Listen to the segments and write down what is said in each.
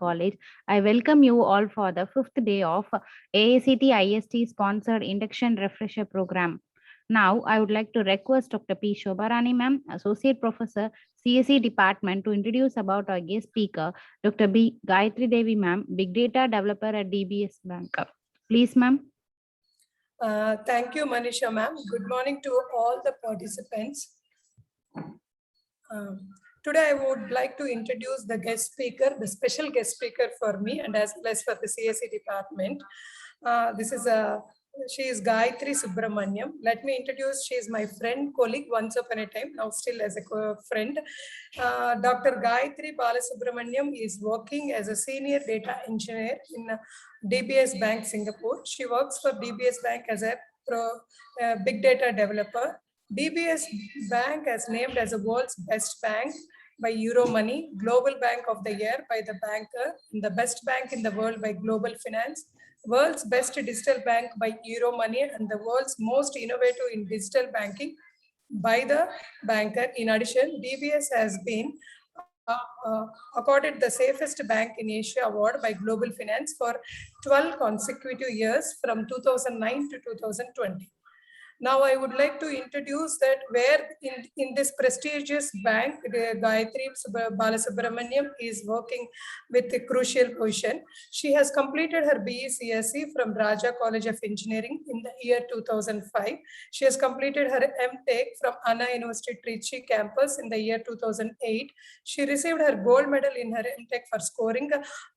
College. I welcome you all for the fifth day of AACT IST sponsored induction refresher program. Now, I would like to request Dr. P. Shobharani ma'am, Associate Professor, CSE Department, to introduce about our guest speaker, Dr. B. Gayatri Devi ma'am, Big Data Developer at DBS Bank. Please, ma'am. Thank you, Manisha ma'am. Good morning to all the participants. Today, I would like to introduce the guest speaker, the special guest speaker for me and as well as for the CSE department. She is Gayatri Subramaniam. Let me introduce, she is my friend, colleague once upon a time, now still as a friend. Dr. Gayatri Balasubramaniam is working as a senior data engineer in DBS Bank, Singapore. She works for DBS Bank as a big data developer. DBS Bank is named as the world's best bank by Euromoney, Global Bank of the Year by The Banker, and the best bank in the world by Global Finance, world's best digital bank by Euromoney, and the world's most innovative in digital banking by The Banker. In addition, DBS has been accorded the safest bank in Asia award by Global Finance for 12 consecutive years from 2009 to 2020. Now I would like to introduce that where in this prestigious bank, Gayatri Balasubramaniam is working with a crucial position. She has completed her BE CSE from Raja College of Engineering in the year 2005. She has completed her MTech from Anna University Trichy campus in the year 2008. She received her gold medal in her MTech for scoring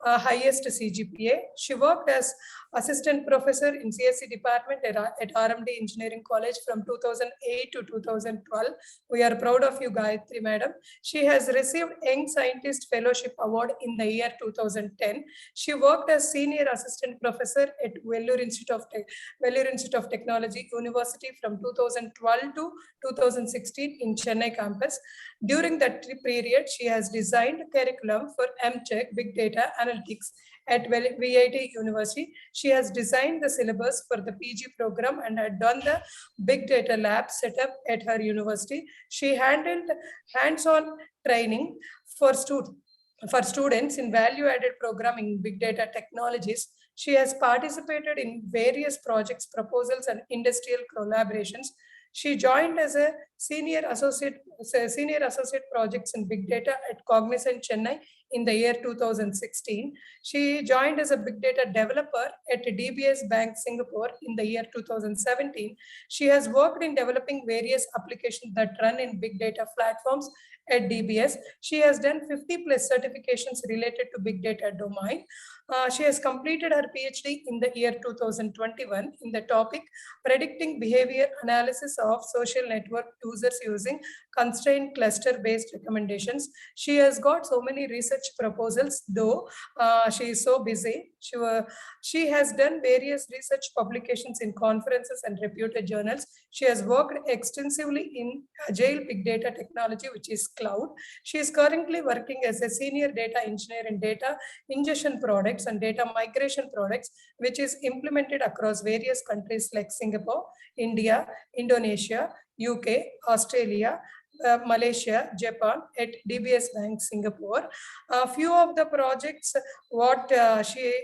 highest CGPA. She worked as assistant professor in CSE department at RMD Engineering College from 2008 to 2012. We are proud of you, Gayatri madam. She has received Young Scientist Fellowship Award in the year 2010. She worked as senior assistant professor at Vellore Institute of Technology University from 2012 to 2016 in Chennai campus. During that period, she has designed curriculum for MCheck Big Data Analytics at VIT University. She has designed the syllabus for the PG program and had done the big data lab set up at her university. She handled hands-on training for students in value-added programming in big data technologies. She has participated in various projects, proposals, and industrial collaborations. She joined as a senior associate projects in big data at Cognizant Chennai in the year 2016. She joined as a big data developer at DBS Bank Singapore in the year 2017. She has worked in developing various applications that run in big data platforms at DBS. She has done 50 plus certifications related to big data domain. She has completed her PhD in the year 2021 in the topic predicting behavior analysis of social network users using constrained cluster-based recommendations. She has got so many research proposals, though she is so busy. She has done various research publications in conferences and reputed journals. She has worked extensively in Agile Big Data technology, which is cloud. She is currently working as a senior data engineer in data ingestion products and data migration products, which is implemented across various countries like Singapore, India, Indonesia, UK, Australia, Malaysia, Japan at DBS Bank Singapore. A few of the projects what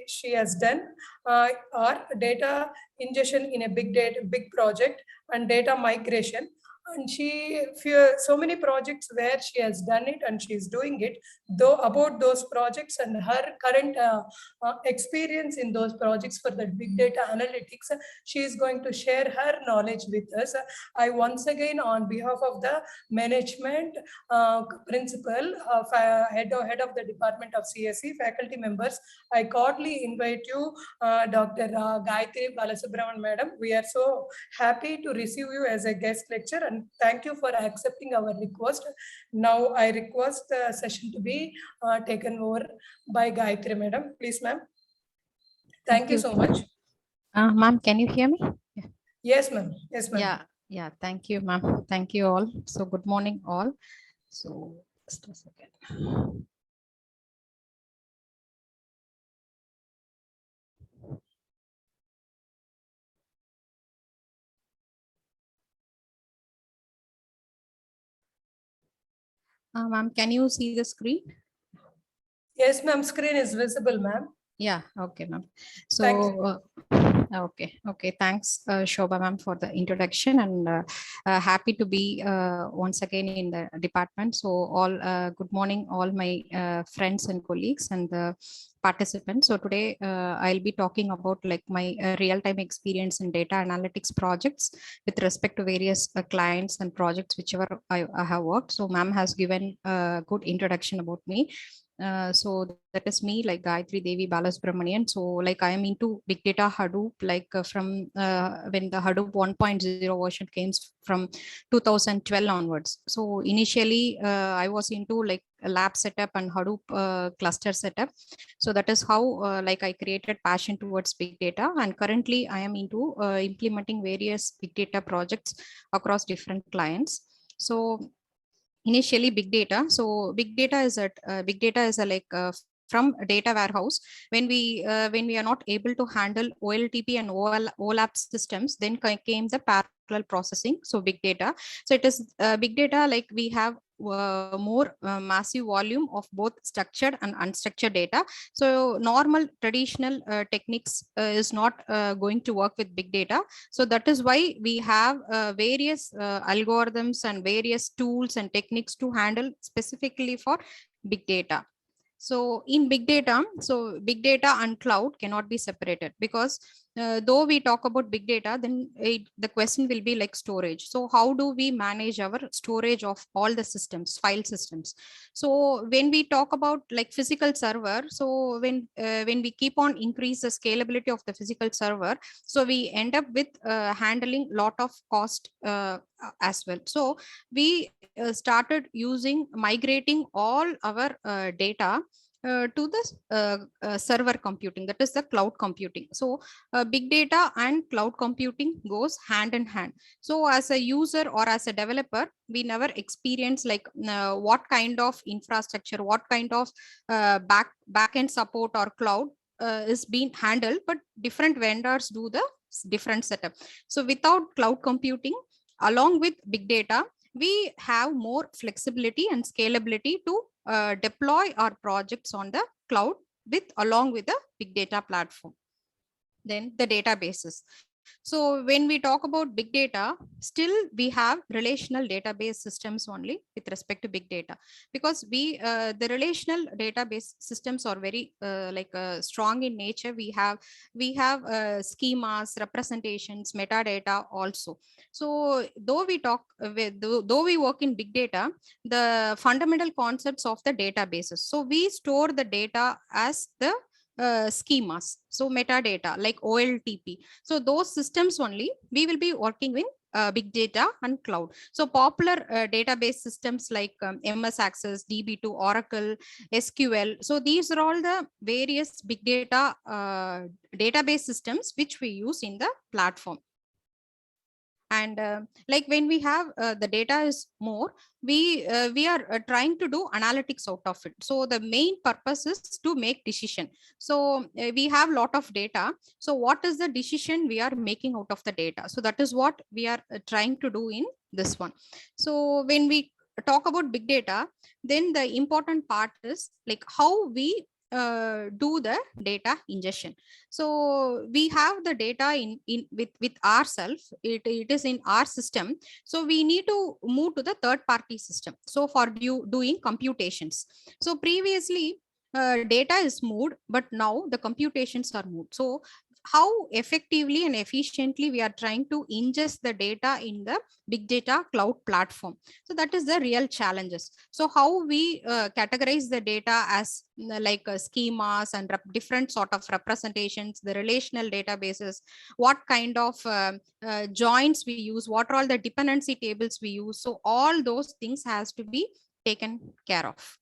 she has done are data ingestion in a big project and data migration. And so many projects where she has done it and she is doing it, though about those projects and her current experience in those projects for the big data analytics, she is going to share her knowledge with us. I once again, on behalf of the management, principal, head of the department of CSE, faculty members, I cordially invite you, Dr. Gayatri Balasubramaniam madam. We are so happy to receive you as a guest lecturer, and thank you for accepting our request. Now I request the session to be taken over by Gayatri madam. Please, ma'am. Thank you so much. Ma'am, can you hear me? Yes, ma'am. Yes, ma'am. Yeah. Thank you, ma'am. Thank you all. So good morning, all. So just a second. Ma'am, can you see the screen? Yes, ma'am. Screen is visible, ma'am. Yeah, okay, ma'am. Thank So, okay. Thanks, Shobha ma'am, for the introduction, and happy to be once again in the department. So, all good morning, all my friends and colleagues and the participants. So today I'll be talking about like my real-time experience in data analytics projects with respect to various clients and projects whichever I have worked. So, ma'am has given a good introduction about me. So that is me, like Gayatri Devi Balasubramanian. So like I am into big data Hadoop, like from when the Hadoop 1.0 version came from 2012 onwards. So initially I was into like a lab setup and Hadoop cluster setup. So that is how like I created passion towards big data. And currently I am into implementing various big data projects across different clients. So initially big data, so big data is a like from a data warehouse. When we are not able to handle oltp and olap systems, then came the parallel processing, so big data. So it is big data, like we have more massive volume of both structured and unstructured data. So normal traditional techniques is not going to work with big data. So that is why we have various algorithms and various tools and techniques to handle specifically for big data. So in big data, so big data and cloud cannot be separated, because though we talk about big data, then the question will be like storage. So how do we manage our storage of all the systems, file systems? So when we talk about like physical server, so when we keep on increase the scalability of the physical server, so we end up with handling lot of cost as well. So we started using migrating all our data to the server computing, that is the cloud computing. So big data and cloud computing goes hand in hand. So as a user or as a developer, we never experience like what kind of infrastructure, what kind of backend support or cloud is being handled, but different vendors do the different setup. So without cloud computing along with big data, we have more flexibility and scalability to deploy our projects on the cloud with along with the big data platform. Then the databases. So when we talk about big data, still we have relational database systems only with respect to big data, because the relational database systems are very strong in nature. We have schemas, representations, metadata also. So though though we work in big data, the fundamental concepts of the databases. So we store the data as the schemas, so metadata like oltp. So those systems only we will be working with big data and cloud. So popular database systems like ms access, db2, oracle, sql. So these are all the various big data database systems which we use in the platform. And like when we have the data is more, we are trying to do analytics out of it. So the main purpose is to make decision. So we have lot of data, so what is the decision we are making out of the data? So that is what we are trying to do in this one. So when we talk about big data, then the important part is like how we do the data ingestion. So we have the data in with ourselves, it is in our system. So we need to move to the third party system, so for doing computations. So previously data is moved, but now the computations are moved. So how effectively and efficiently we are trying to ingest the data in the big data cloud platform? So that is the real challenges. So how we categorize the data as like schemas and different sort of representations, the relational databases, what kind of joins we use, what are all the dependency tables we use. So all those things has to be taken care of.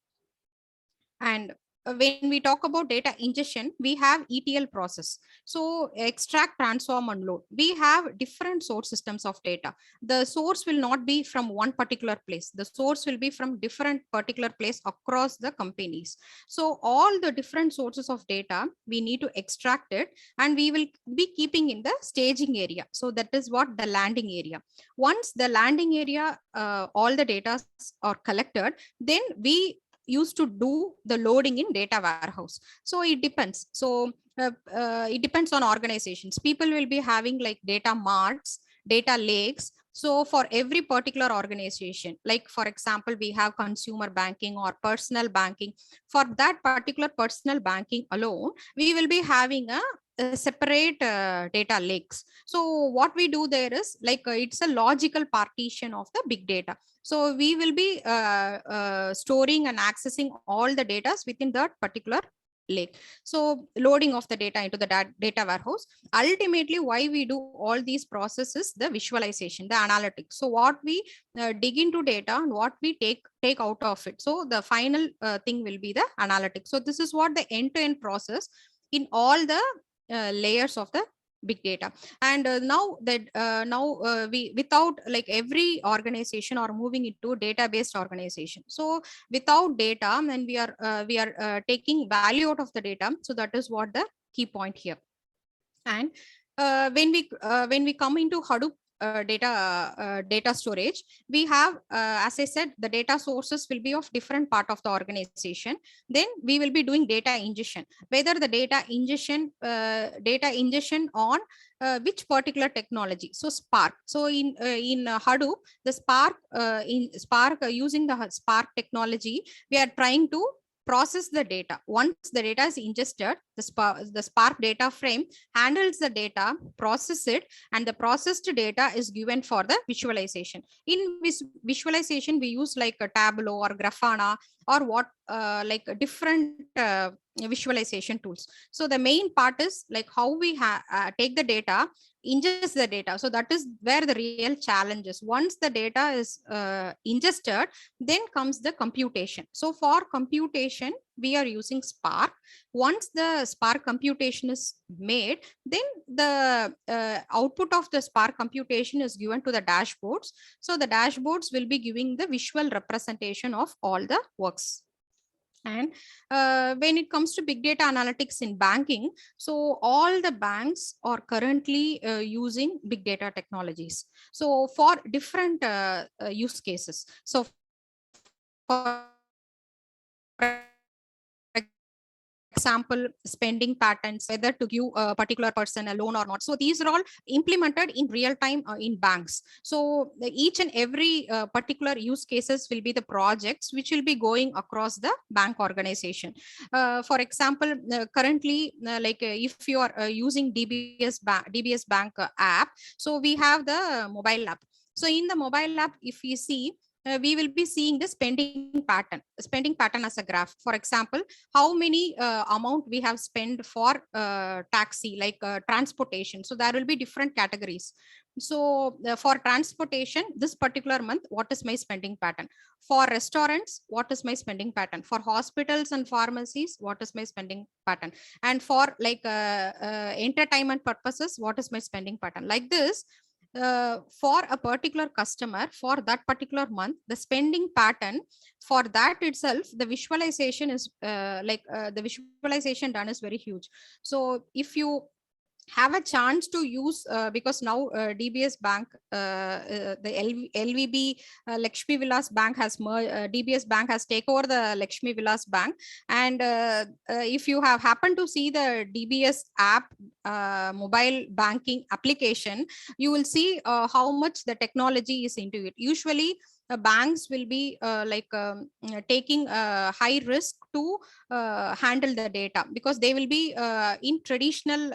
And when we talk about data ingestion, we have ETL process. So extract, transform, and load. We have different source systems of data. The source will not be from one particular place. The source will be from different particular place across the companies. So all the different sources of data, we need to extract it, and we will be keeping in the staging area. So that is what the landing area. Once the landing area, all the data are collected, then we used to do the loading in data warehouse. So it depends. So it depends on organizations. People will be having like data marts, data lakes. So for every particular organization, like for example, we have consumer banking or personal banking. For that particular personal banking alone, we will be having a separate data lakes. So what we do there is like it's a logical partition of the big data. So we will be storing and accessing all the data within that particular lake. So loading of the data into the data warehouse. Ultimately, why we do all these processes, the visualization, the analytics. So what we dig into data and what we take out of it. So the final thing will be the analytics. So this is what the end-to-end process in all the layers of the big data. And we, without like every organization are moving into data-based organization. So without data, and we are taking value out of the data. So that is what the key point here. And when we come into Hadoop data storage, we have, as I said, the data sources will be of different part of the organization. Then we will be doing data ingestion, whether the data ingestion on which particular technology. So Spark. So in Hadoop, the Spark using the Spark technology, we are trying to process the data. Once the data is ingested, the Spark data frame handles the data, process it, and the processed data is given for the visualization. In visualization, we use like a Tableau or Grafana or what like different visualization tools. So the main part is like how we take the data, ingest the data. So that is where the real challenge is. Once the data is ingested, then comes the computation. So for computation, we are using Spark. Once the Spark computation is made, then the output of the Spark computation is given to the dashboards. So the dashboards will be giving the visual representation of all the works. And when it comes to big data analytics in banking, so all the banks are currently using big data technologies. So for different use cases. So for example, spending patterns, whether to give a particular person a loan or not. So these are all implemented in real time in banks. So each and every particular use cases will be the projects which will be going across the bank organization. For example, currently, if you are using DBS Bank app, so we have the mobile app. So in the mobile app, if you see, we will be seeing the spending pattern as a graph. For example, how many amount we have spent for taxi, like transportation. So there will be different categories. So for transportation, this particular month, what is my spending pattern? For restaurants, what is my spending pattern? For hospitals and pharmacies, what is my spending pattern? And for like entertainment purposes, what is my spending pattern? Like this, for a particular customer for that particular month, the spending pattern for that itself, the visualization is the visualization done is very huge. So if you have a chance to use, because now DBS Bank, the LVB Lakshmi Vilas Bank has DBS Bank has taken over the Lakshmi Vilas Bank. And if you have happened to see the DBS app mobile banking application, you will see how much the technology is into it. Usually banks will be taking a high risk to handle the data, because they will be in traditional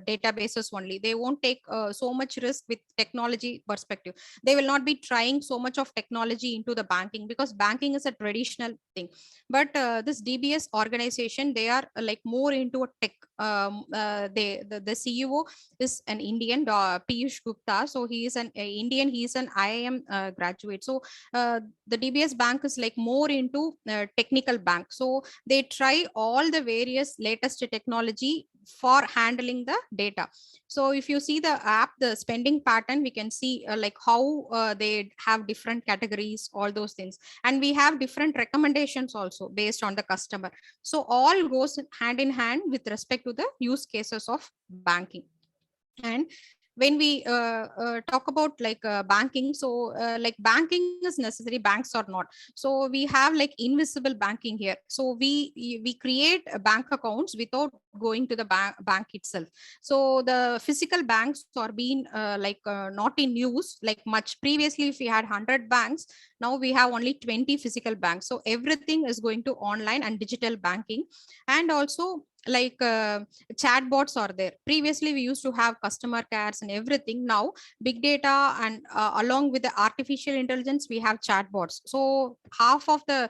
databases only. They won't take so much risk with technology perspective. They will not be trying so much of technology into the banking, because banking is a traditional thing. But this DBS organization, they are like more into a tech. The CEO is an Indian, Piyush Gupta. So he is an Indian, he is an IIM graduate. So the DBS Bank is like more into technical bank. So they try all the various latest technology for handling the data. So if you see the app, the spending pattern, we can see like how they have different categories, all those things. And we have different recommendations also based on the customer. So all goes hand in hand with respect to the use cases of banking. And when we talk about like banking, so like banking is necessary, banks are not. So we have like invisible banking here. So we create bank accounts without going to the bank itself. So the physical banks are being not in use like much. Previously, if we had 100 banks, now we have only 20 physical banks. So everything is going to online and digital banking. And also like chatbots are there. Previously we used to have customer cares and everything. Now big data and along with the artificial intelligence, we have chatbots. So half of the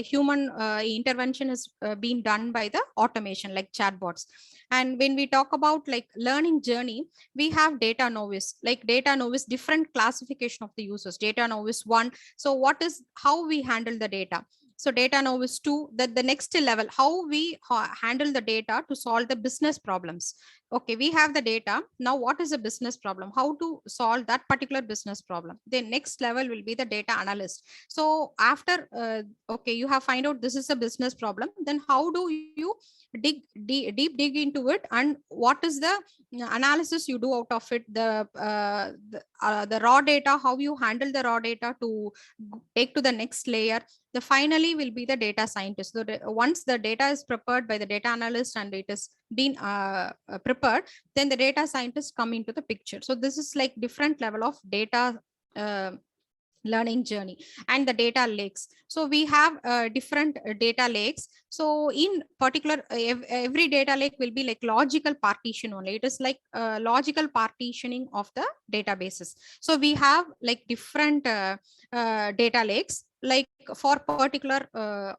human intervention is being done by the automation like chatbots. And when we talk about like learning journey, we have data novice. Like data novice, different classification of the users. Data novice 1, so what is how we handle the data. So data novice 2, that the next level, how we handle the data to solve the business problems. Okay, we have the data. Now what is a business problem? How to solve that particular business problem? The next level will be the data analyst. So after, okay, you have find out this is a business problem, then how do you deep dig into it, and what is the analysis you do out of it, the raw data, how you handle the raw data to take to the next layer. The finally will be the data scientist. So once the data is prepared by the data analyst and it is been prepared, then the data scientists come into the picture. So this is like different level of data learning journey. And the data lakes, so we have different data lakes. So in particular, every data lake will be like logical partition only. It is like logical partitioning of the databases. So we have like different data lakes like for particular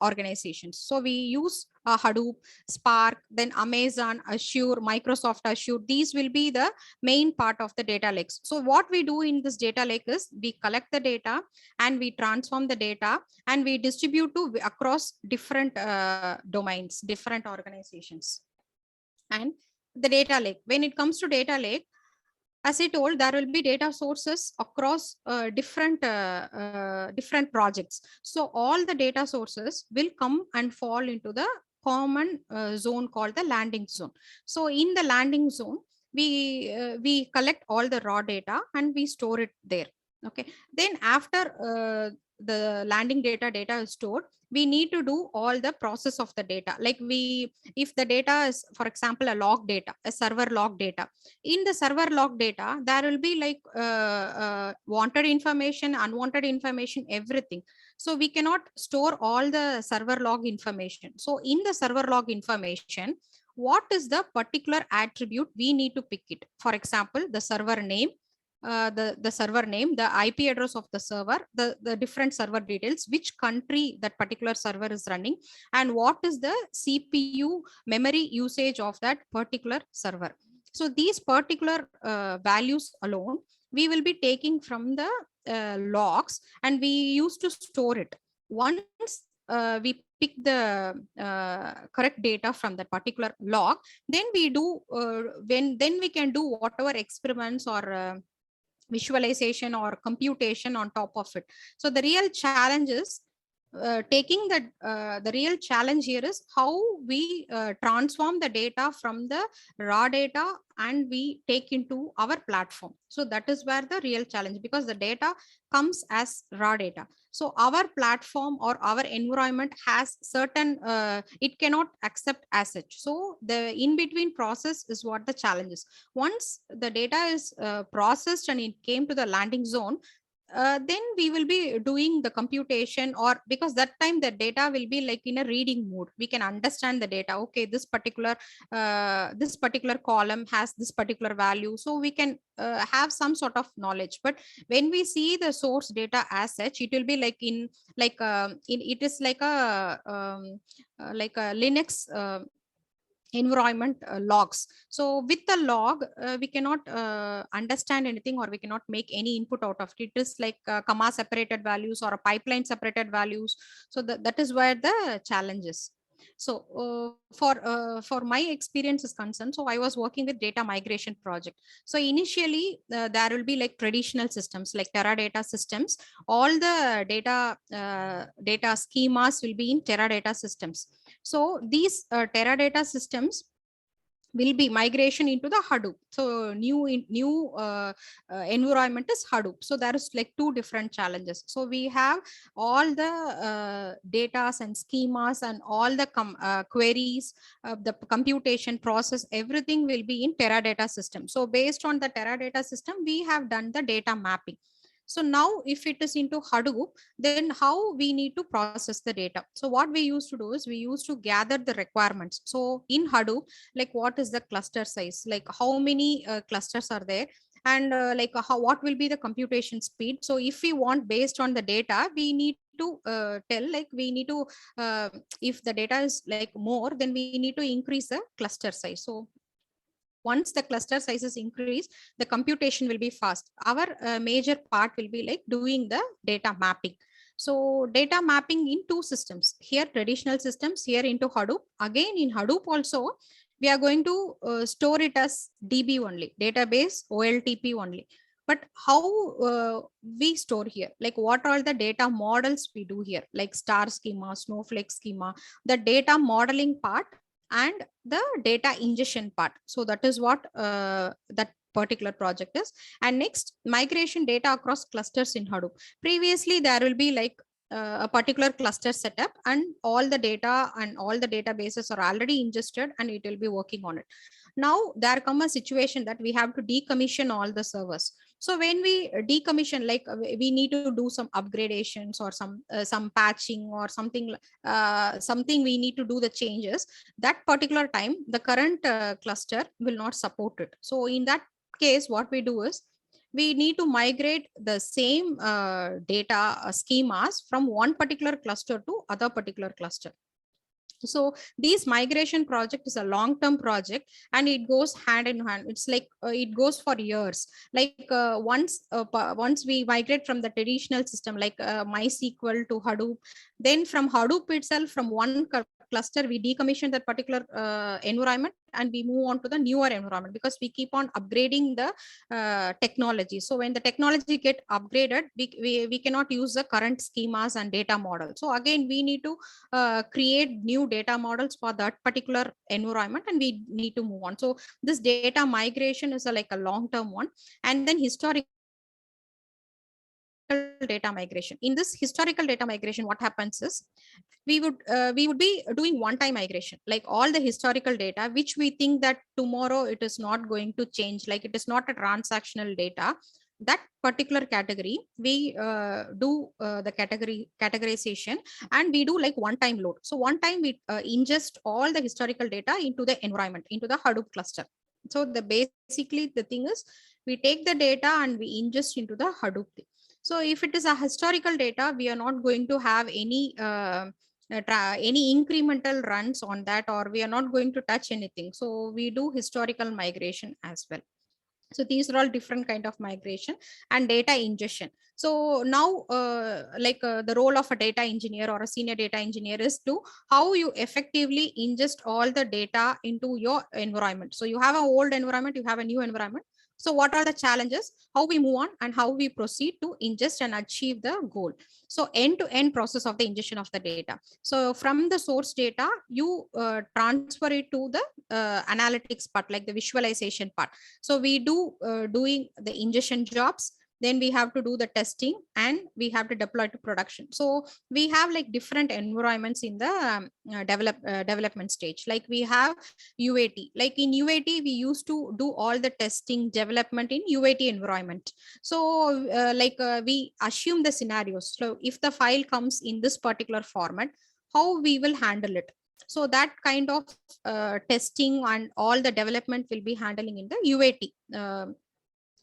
organizations. So we use Hadoop, Spark, then Amazon, Azure, Microsoft Azure. These will be the main part of the data lakes. So what we do in this data lake is we collect the data and we transform the data and we distribute to across different domains, different organizations. And the data lake, when it comes to data lake, as I told, there will be data sources across different projects. So all the data sources will come and fall into the common zone called the landing zone. So in the landing zone, we collect all the raw data and we store it there. Okay. Then after the landing data is stored, we need to do all the process of the data. Like if the data is, for example, a log data, a server log data. In the server log data, there will be like wanted information, unwanted information, everything. So we cannot store all the server log information. So in the server log information, what is the particular attribute we need to pick it? For example, the server name, the server name, the IP address of the server, the different server details, which country that particular server is running, and what is the CPU memory usage of that particular server. So these particular values alone, we will be taking from the logs and we used to store it. Once we pick the correct data from that particular log, then we do then we can do whatever experiments or visualization or computation on top of it. So the real challenge is the real challenge here is how we transform the data from the raw data and we take into our platform. So that is where the real challenge, because the data comes as raw data. So our platform or our environment has certain, it cannot accept as such. So the in-between process is what the challenge is. Once the data is processed and it came to the landing zone, then we will be doing the computation, or because that time the data will be like in a reading mode. We can understand the data. Okay, this particular column has this particular value. So we can have some sort of knowledge. But when we see the source data as such, it will be like in like it is like a Linux environment logs. So with the log, we cannot understand anything, or we cannot make any input out of it. It is like comma separated values or a pipeline separated values. So that is where the challenge is. So for my experience is concerned, so I was working with data migration project. So initially there will be like traditional systems like Teradata systems. All the data schemas will be in Teradata systems. So these Teradata systems, will be migration into the Hadoop. So new environment is Hadoop. So there is like two different challenges. So we have all the data and schemas and all the queries, the computation process, everything will be in Teradata system. So based on the Teradata system, we have done the data mapping. So now if it is into Hadoop, then how we need to process the data. So what we used to do is we used to gather the requirements. So in Hadoop, like what is the cluster size, like how many clusters are there, and what will be the computation speed. So if we want based on the data, we need to tell, like we need to if the data is like more, then we need to increase the cluster size. So once the cluster sizes increase, the computation will be fast. Our major part will be like doing the data mapping. So data mapping in two systems, here traditional systems, here into Hadoop. Again in Hadoop also, we are going to store it as DB only, database OLTP only. But how we store here, like what are the data models we do here, like star schema, snowflake schema, the data modeling part and the data ingestion part. So that is what that particular project is. And next, migration data across clusters in Hadoop. Previously, there will be like a particular cluster setup and all the data and all the databases are already ingested and it will be working on it. Now there come a situation that we have to decommission all the servers. So when we decommission, like we need to do some upgradations or some patching or something, something we need to do the changes. That particular time, the current cluster will not support it. So in that case, what we do is we need to migrate the same data schemas from one particular cluster to other particular cluster. So this migration project is a long-term project and it goes hand in hand. It's like it goes for years. Like once we migrate from the traditional system like MySQL to Hadoop, then from Hadoop itself, from one cluster, we decommission that particular environment and we move on to the newer environment, because we keep on upgrading the technology. So when the technology get upgraded, we cannot use the current schemas and data model. So again, we need to create new data models for that particular environment and we need to move on. So this data migration is like a long-term one. And then historical data migration. In this historical data migration, what happens is we would be doing one-time migration, like all the historical data which we think that tomorrow it is not going to change, like it is not a transactional data. That particular category we do the categorization and we do like one-time load. So one time we ingest all the historical data into the environment, into the Hadoop cluster. So basically the thing is we take the data and we ingest into the Hadoop thing. So if it is a historical data, we are not going to have any incremental runs on that, or we are not going to touch anything. So we do historical migration as well. So these are all different kind of migration and data ingestion. So now the role of a data engineer or a senior data engineer is to how you effectively ingest all the data into your environment. So you have an old environment, you have a new environment. So what are the challenges, how we move on, and how we proceed to ingest and achieve the goal. So end-to-end process of the ingestion of the data. So from the source data, you transfer it to the analytics part, like the visualization part. So we do doing the ingestion jobs, then we have to do the testing and we have to deploy to production. So we have like different environments in the development stage. Like we have UAT, like in UAT we used to do all the testing development in UAT environment. So we assume the scenarios. So if the file comes in this particular format, how we will handle it. So that kind of testing and all the development will be handling in the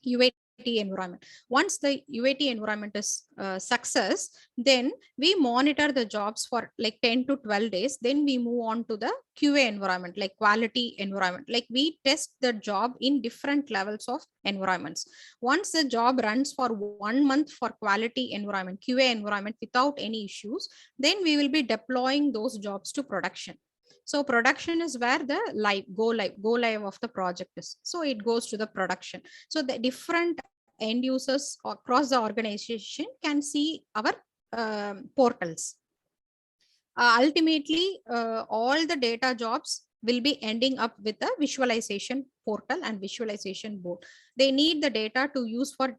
UAT environment. Once the UAT environment is success, then we monitor the jobs for like 10 to 12 days. Then we move on to the QA environment, like quality environment. Like we test the job in different levels of environments. Once the job runs for 1 month for quality environment, QA environment without any issues, then we will be deploying those jobs to production. So production is where the go live of the project is. So it goes to the production. So the different end users across the organization can see our portals. Ultimately, all the data jobs will be ending up with a visualization portal and visualization board. They need the data to use for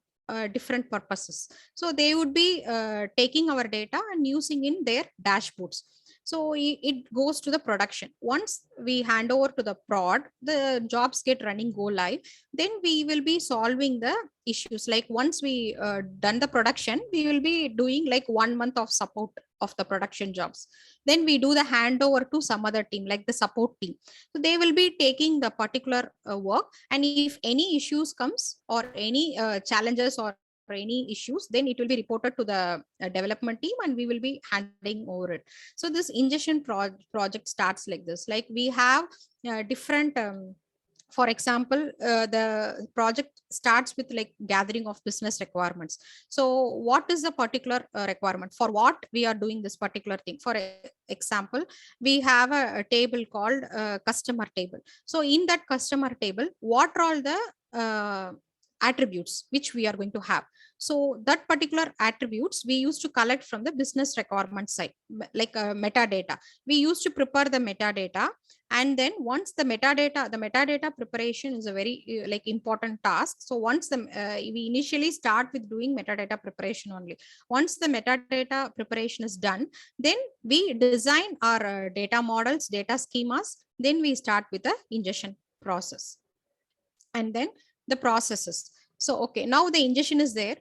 different purposes. So they would be taking our data and using in their dashboards. So it goes to the production. Once we hand over to the prod, the jobs get running, go live, then we will be solving the issues. Like once we done the production, we will be doing like 1 month of support of the production jobs. Then we do the handover to some other team, like the support team. So they will be taking the particular work, and if any issues comes or any challenges or any issues, then it will be reported to the development team and we will be handing over it. So this ingestion project starts like this. Like we have different for example, the project starts with like gathering of business requirements. So what is the particular requirement for what we are doing this particular thing? For example, we have a table called customer table. So in that customer table, what are all the attributes which we are going to have? So that particular attributes we used to collect from the business requirement side, like metadata. We used to prepare the metadata, and then once the metadata preparation is a very like important task. So once the we initially start with doing metadata preparation only. Once the metadata preparation is done, then we design our data models, data schemas. Then we start with the ingestion process, and then the processes. So okay, now the ingestion is there.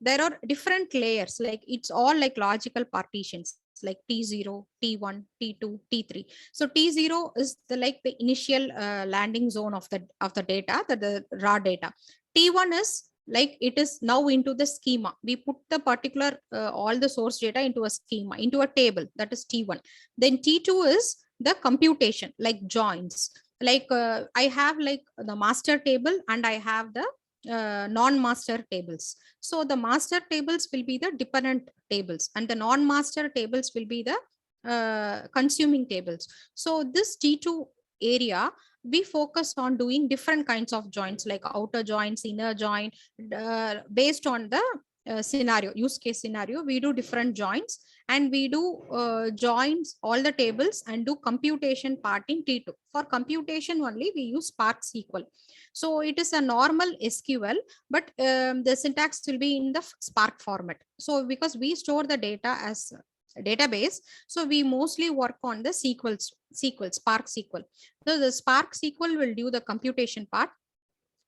There are different layers, like it's all like logical partitions, like T0, T1, T2, T3. So T0 is the like the initial landing zone of the data, the raw data. T1 is like it is now into the schema. We put the particular all the source data into a schema, into a table, that is T1. Then T2 is the computation, like joins. Like I have like the master table and I have the non-master tables. So the master tables will be the dependent tables and the non-master tables will be the consuming tables. So this T2 area, we focus on doing different kinds of joins, like outer joins, inner join, based on the scenario, use case scenario. We do different joins, and we do joins all the tables and do computation part in T2. For computation only, we use Spark SQL. So it is a normal SQL, but the syntax will be in the Spark format. So because we store the data as database, so we mostly work on the SQL, Spark SQL. So the Spark SQL will do the computation part.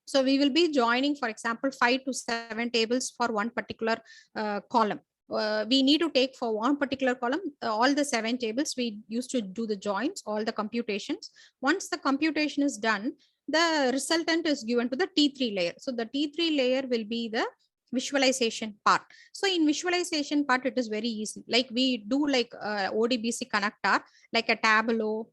So we will be joining, for example, 5 to 7 tables for one particular column. We need to take for one particular column, all the 7 tables. We used to do the joins, all the computations. Once the computation is done, the resultant is given to the T3 layer. So the T3 layer will be the visualization part. So in visualization part, it is very easy. Like we do like ODBC connector, like a Tableau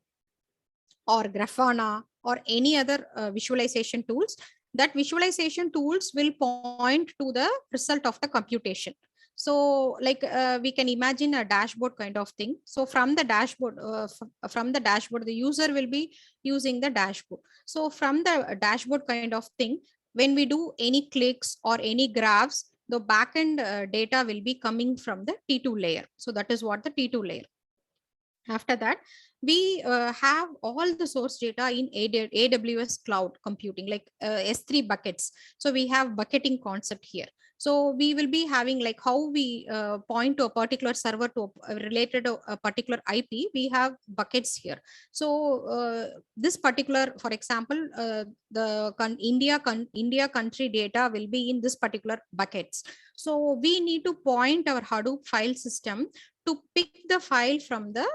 or Grafana or any other visualization tools. That visualization tools will point to the result of the computation. So like we can imagine a dashboard kind of thing. So from the dashboard, the user will be using the dashboard. So from the dashboard kind of thing, when we do any clicks or any graphs, the backend data will be coming from the T2 layer. So that is what the T2 layer. After that, we have all the source data in AWS cloud computing, like S3 buckets. So we have bucketing concept here. So we will be having like how we point to a particular server to related to a particular IP. We have buckets here. So this particular, for example, the India country data will be in this particular buckets. So we need to point our Hadoop file system to pick the file from the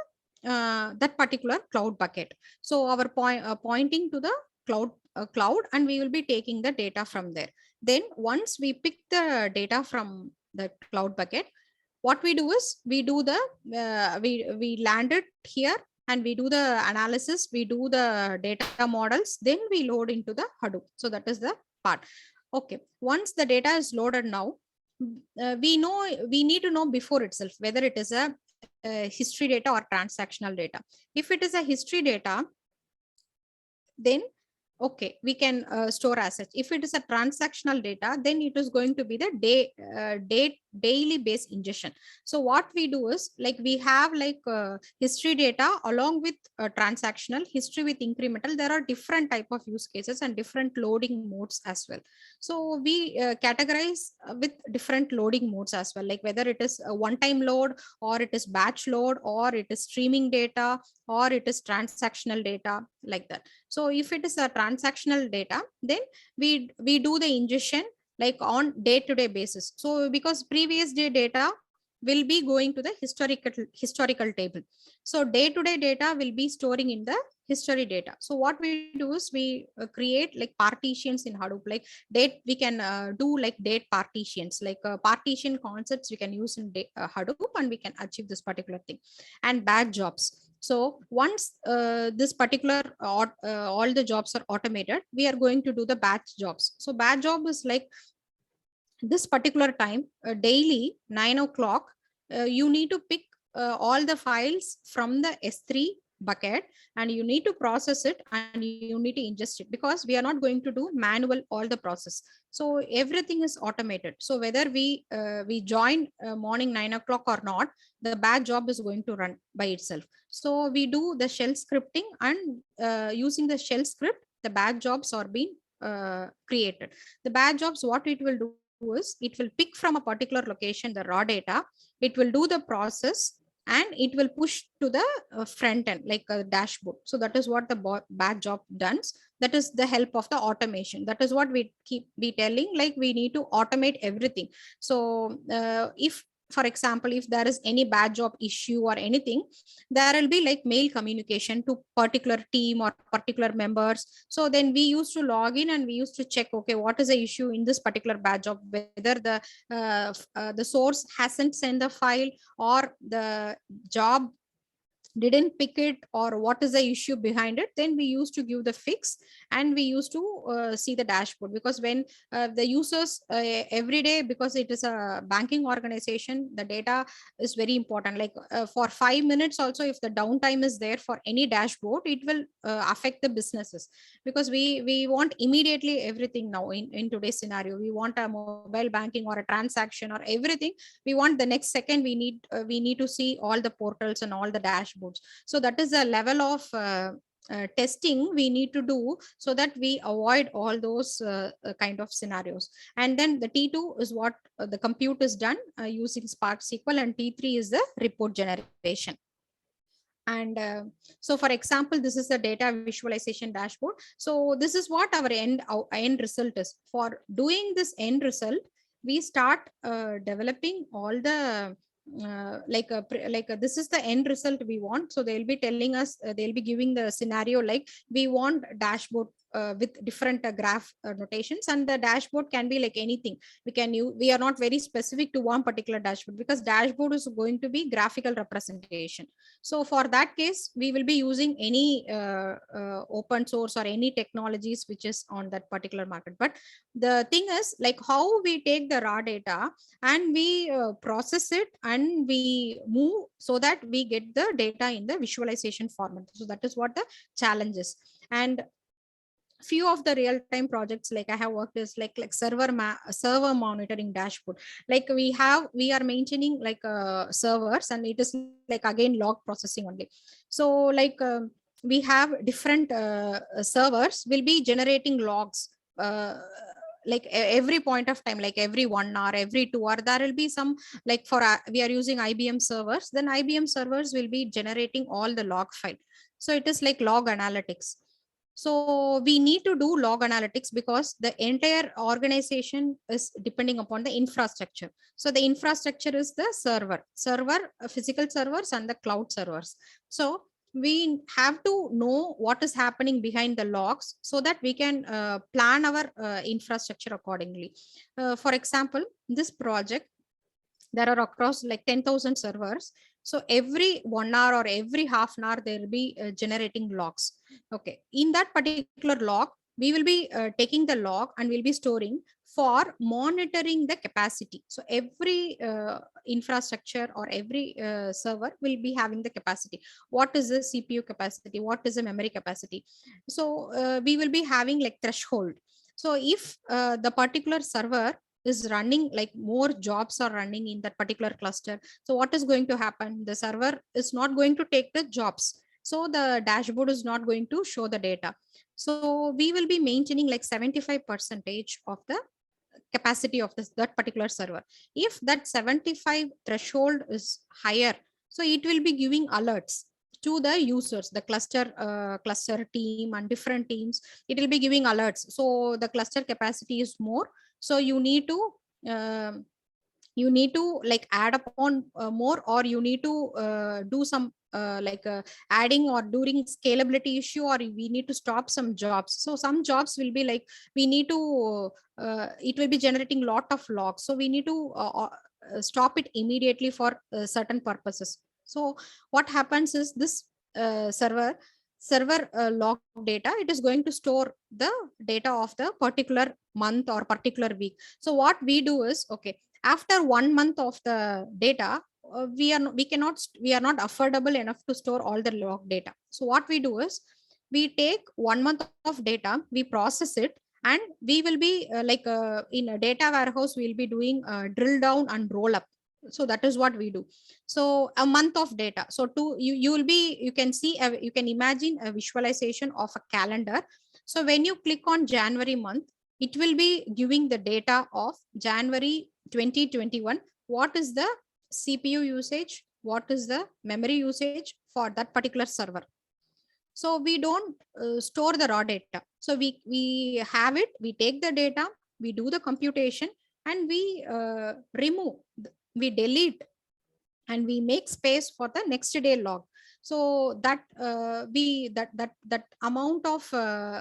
that particular cloud bucket. So our pointing to the cloud, and we will be taking the data from there. Then once we pick the data from the cloud bucket, what we do is we do the we land it here and we do the analysis, we do the data models, then we load into the Hadoop. So that is the part. Okay, once the data is loaded now, we need to know before itself whether it is a history data or transactional data. If it is a history data, then okay, we can store as such. If it is a transactional data, then it is going to be the date daily base ingestion. So what we do is like we have like history data along with transactional history with incremental. There are different type of use cases and different loading modes as well. So we categorize with different loading modes as well, like whether it is a one-time load or it is batch load or it is streaming data or it is transactional data, like that. So if it is a transactional data, then we do the ingestion like on day-to-day basis. So because previous day data will be going to the historical table. So day-to-day data will be storing in the history data. So what we do is we create like partitions in Hadoop, like date we can do like date partitions, like partition concepts we can use in Hadoop, and we can achieve this particular thing. And batch jobs. So once this particular all the jobs are automated, we are going to do the batch jobs. So batch job is like this particular time, daily 9 o'clock, you need to pick all the files from the S3 bucket, and you need to process it and you need to ingest it, because we are not going to do manual all the process. So everything is automated. So whether we join morning 9 o'clock or not, the batch job is going to run by itself. So we do the shell scripting, and using the shell script, the batch jobs are being created. The batch jobs, what it will do is it will pick from a particular location the raw data, it will do the process, and it will push to the front end like a dashboard. So that is what the batch job does. That is the help of the automation. That is what we keep be telling, like we need to automate everything. So if for example, if there is any bad job issue or anything, there will be like mail communication to particular team or particular members. So then we used to log in and we used to check, okay, what is the issue in this particular bad job, whether the source hasn't sent the file, or the job didn't pick it, or what is the issue behind it. Then we used to give the fix, and we used to see the dashboard. Because when the users every day, because it is a banking organization, the data is very important. Like for 5 minutes also, if the downtime is there for any dashboard, it will affect the businesses, because we want immediately everything now in today's scenario. We want a mobile banking or a transaction or everything, we want the next second. We need to see all the portals and all the dashboards. So that is a level of testing we need to do, so that we avoid all those kind of scenarios. And then the T2 is what the compute is done using Spark SQL, and T3 is the report generation. And so for example, this is the data visualization dashboard. So this is what our end result is. For doing this end result, we start developing all the this is the end result we want. So they'll be telling us, they'll be giving the scenario like we want dashboard with different graph notations, and the dashboard can be like anything. We are not very specific to one particular dashboard, because dashboard is going to be graphical representation. So for that case, we will be using any open source or any technologies which is on that particular market. But the thing is, like how we take the raw data and we process it and we move so that we get the data in the visualization format. So that is what the challenge is. And few of the real-time projects like I have worked is like server monitoring dashboard. Like we are maintaining like servers, and it is like again log processing only. So like we have different servers will be generating logs like every point of time, like every 1 hour, every 2 hour, there will be some, like for we are using IBM servers, then IBM servers will be generating all the log file. So it is like log analytics. So we need to do log analytics because the entire organization is depending upon the infrastructure. So the infrastructure is the server, physical servers and the cloud servers. So we have to know what is happening behind the logs so that we can plan our infrastructure accordingly. For example, this project, there are across like 10,000 servers. So every 1 hour or every half an hour, there will be generating logs. Okay. In that particular log, we will be taking the log and we'll be storing for monitoring the capacity. So every infrastructure or every server will be having the capacity. What is the CPU capacity? What is the memory capacity? So we will be having like threshold. So if the particular server is running, like more jobs are running in that particular cluster. So what is going to happen? The server is not going to take the jobs. So the dashboard is not going to show the data. So we will be maintaining like 75% of the capacity of that particular server. If that 75 threshold is higher, so it will be giving alerts to the users, the cluster team and different teams. It will be giving alerts. So the cluster capacity is more. So um you need to like add upon more, or you need to do some adding or doing scalability issue, or we need to stop some jobs. So some jobs will be like we need to it will be generating lot of logs, so we need to stop it immediately for certain purposes. So what happens is this server log data, it is going to store the data of the particular month or particular week. So what we do is, okay, after 1 month of the data, we are not affordable enough to store all the log data. So what we do is, we take 1 month of data, we process it, and we will be in a data warehouse, we'll be doing drill down and roll up. So that is what we do. So a month of data. So you can see you can imagine a visualization of a calendar. So when you click on January month, it will be giving the data of January 2021. What is the CPU usage? What is the memory usage for that particular server? So we don't store the raw data. So we have it, we take the data, we do the computation, and we we delete, and we make space for the next day log. So that that amount of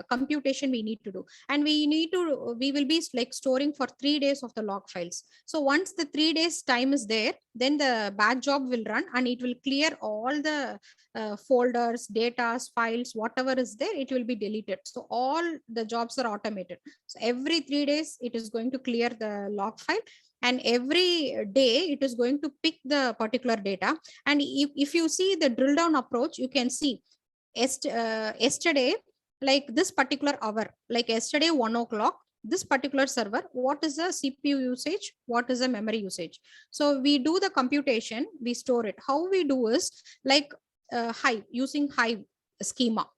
computation we need to do, and we will be like storing for 3 days of the log files. So once the 3 days time is there, then the batch job will run, and it will clear all the folders, data, files, whatever is there, it will be deleted. So all the jobs are automated. So every 3 days it is going to clear the log file, and every day it is going to pick the particular data. And if you see the drill down approach, you can see yesterday, like this particular hour, like yesterday 1 o'clock, this particular server, what is the CPU usage, what is the memory usage. So we do the computation, we store it. How we do is like Hive, using Hive schema.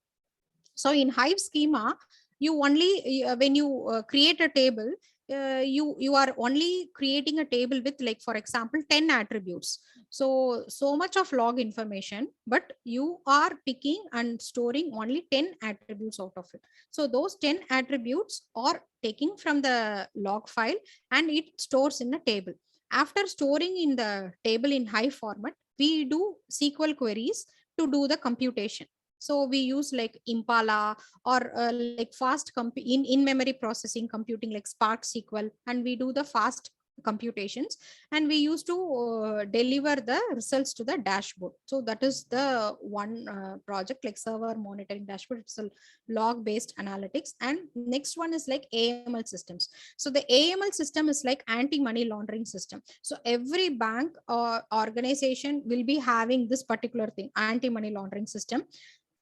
So in Hive schema, you only when you create a table, you are only creating a table with, like, for example, 10 attributes. So much of log information, but you are picking and storing only 10 attributes out of it. So those 10 attributes are taking from the log file, and it stores in a table. After storing in the table in Hive format, we do SQL queries to do the computation. So we use like Impala, or like fast in memory processing computing like Spark SQL, and we do the fast computations, and we used to deliver the results to the dashboard. So that is the one project, like server monitoring dashboard. It's a log based analytics. And next one is like AML systems. So the AML system is like anti-money laundering system. So every bank or organization will be having this particular thing, anti-money laundering system.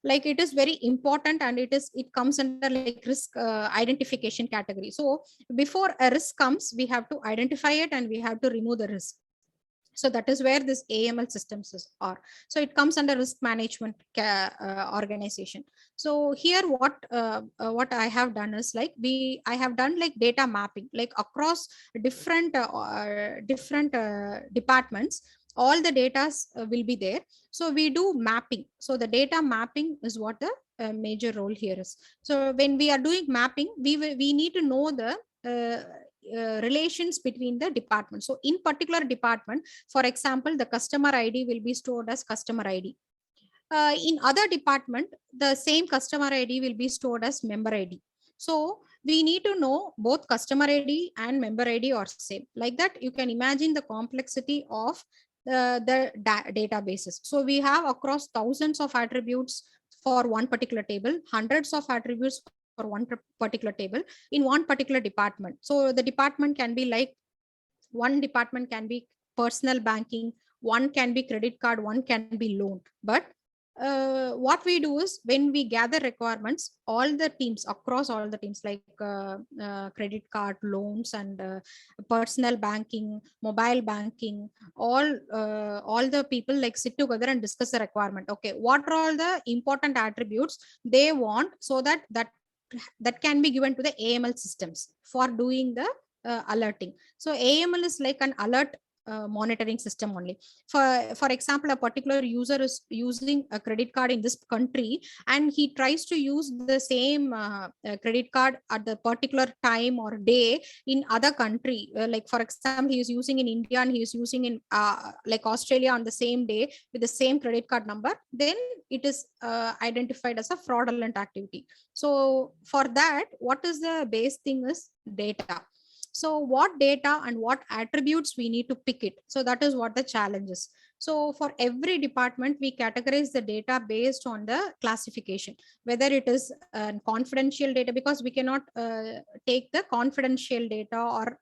Like it is very important, and it comes under like risk identification category. So before a risk comes, we have to identify it, and we have to remove the risk. So that is where this AML systems are. So it comes under risk management organization. So here what I have done is like I have done like data mapping, like across different departments. All the data will be there. So we do mapping. So the data mapping is what the major role here is. So when we are doing mapping, we need to know the relations between the departments. So in particular department, for example, the customer ID will be stored as customer ID. In other department, the same customer ID will be stored as member ID. So we need to know both customer ID and member ID are same. Like that, you can imagine the complexity of the databases. So we have across thousands of attributes for one particular table, hundreds of attributes for one particular table in one particular department. So the department can be like, one department can be personal banking, one can be credit card, one can be loan. But what we do is when we gather requirements, all the teams across all the teams like credit card, loans, and personal banking, mobile banking, all the people like sit together and discuss the requirement. Okay, what are all the important attributes they want, so that can be given to the AML systems for doing the alerting. So AML is like an alert monitoring system only. For example, a particular user is using a credit card in this country, and he tries to use the same credit card at the particular time or day in other country. Like for example, he is using in India and he is using in like Australia on the same day with the same credit card number, then it is identified as a fraudulent activity. So for that, what is the base thing is data. So what data and what attributes we need to pick it. So that is what the challenge is. So for every department, we categorize the data based on the classification, whether it is confidential data, because we cannot take the confidential data,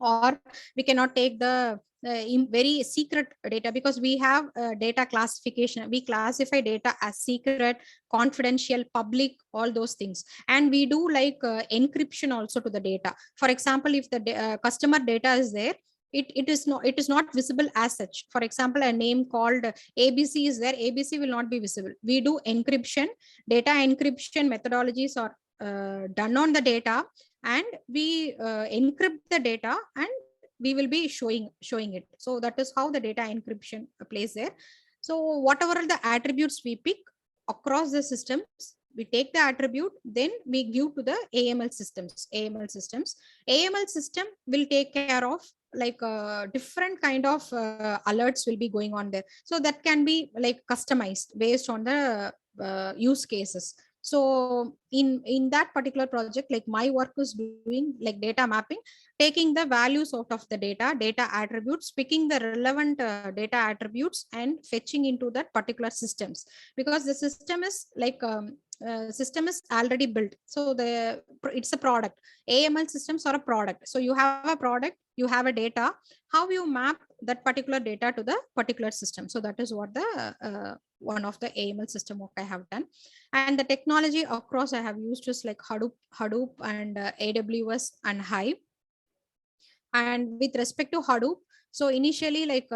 or we cannot take the very secret data, because we have data classification. We classify data as secret, confidential, public, all those things. And we do like encryption also to the data. For example, if the customer data is there, it is not visible as such. For example, a name called ABC is there, ABC will not be visible. We do encryption. Data encryption methodologies are done on the data, and we encrypt the data, and we will be showing it. So that is how the data encryption plays there. So whatever the attributes we pick across the systems, we take the attribute, then we give to the AML systems. AML system will take care of like different kind of alerts will be going on there. So that can be like customized based on the use cases. So in that particular project, like my work is doing like data mapping, taking the values out of the data attributes, picking the relevant data attributes and fetching into that particular systems, because the system is like system is already built. So it's a product. AML systems are a product. So you have a product, you have a data, how you map that particular data to the particular system. So that is what the one of the AML system work I have done. And the technology across I have used is like Hadoop and AWS and Hive. And with respect to Hadoop, so initially like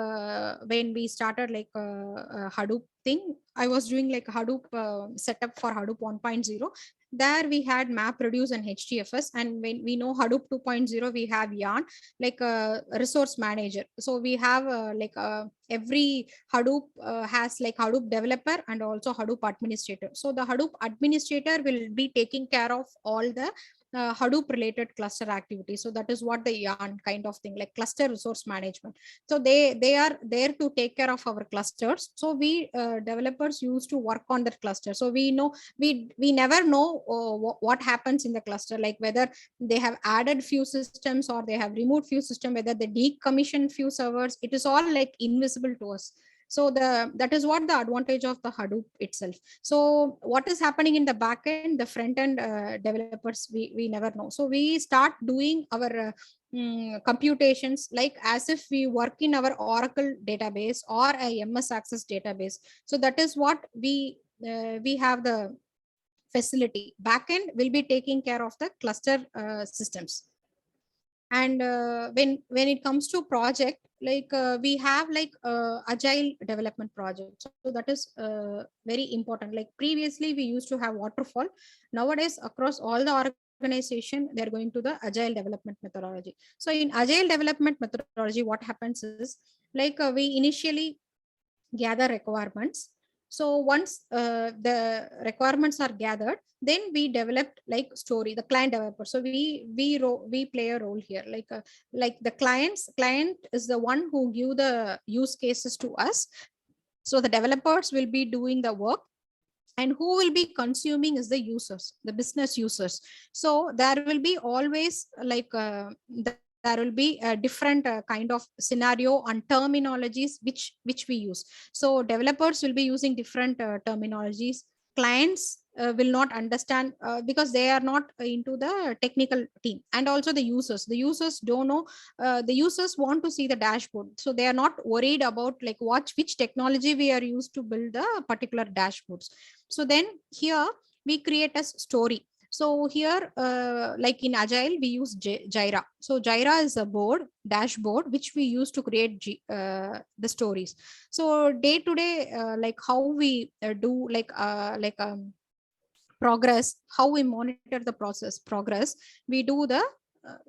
when we started like Hadoop thing, I was doing like Hadoop setup for Hadoop 1.0. There we had MapReduce and HDFS, and when we know Hadoop 2.0, we have Yarn, like a resource manager. So we have like every Hadoop has like Hadoop developer and also Hadoop administrator. So the Hadoop administrator will be taking care of all the Hadoop related cluster activities. So that is what the Yarn kind of thing, like cluster resource management. So they are there to take care of our clusters. So we developers used to work on that cluster. So we know we never know what happens in the cluster, like whether they have added few systems or they have removed few systems, whether they decommission few servers. It is all like invisible to us. So that is what the advantage of the Hadoop itself. So what is happening in the backend, the front end developers, we never know. So we start doing our computations like as if we work in our Oracle database or a MS Access database. So that is what we have the facility. Backend will be taking care of the cluster systems. And when it comes to project, like we have like agile development project. So that is very important. Like previously we used to have waterfall. Nowadays across all the organization, they're going to the agile development methodology. So in agile development methodology, what happens is like we initially gather requirements. So once the requirements are gathered, then we developed like story, the client developer. So we play a role here, like the client is the one who give the use cases to us. So the developers will be doing the work, and who will be consuming is the users, the business users. So there will be always like there will be a different kind of scenario and terminologies which we use. So developers will be using different terminologies. Clients will not understand because they are not into the technical team. And also the users don't know, the users want to see the dashboard, so they are not worried about like which technology we are used to build the particular dashboards. So then here we create a story. So here, like in Agile, we use Jira. So Jira is a dashboard, which we use to create the stories. So day to day, like how we do progress, how we monitor the progress, we do the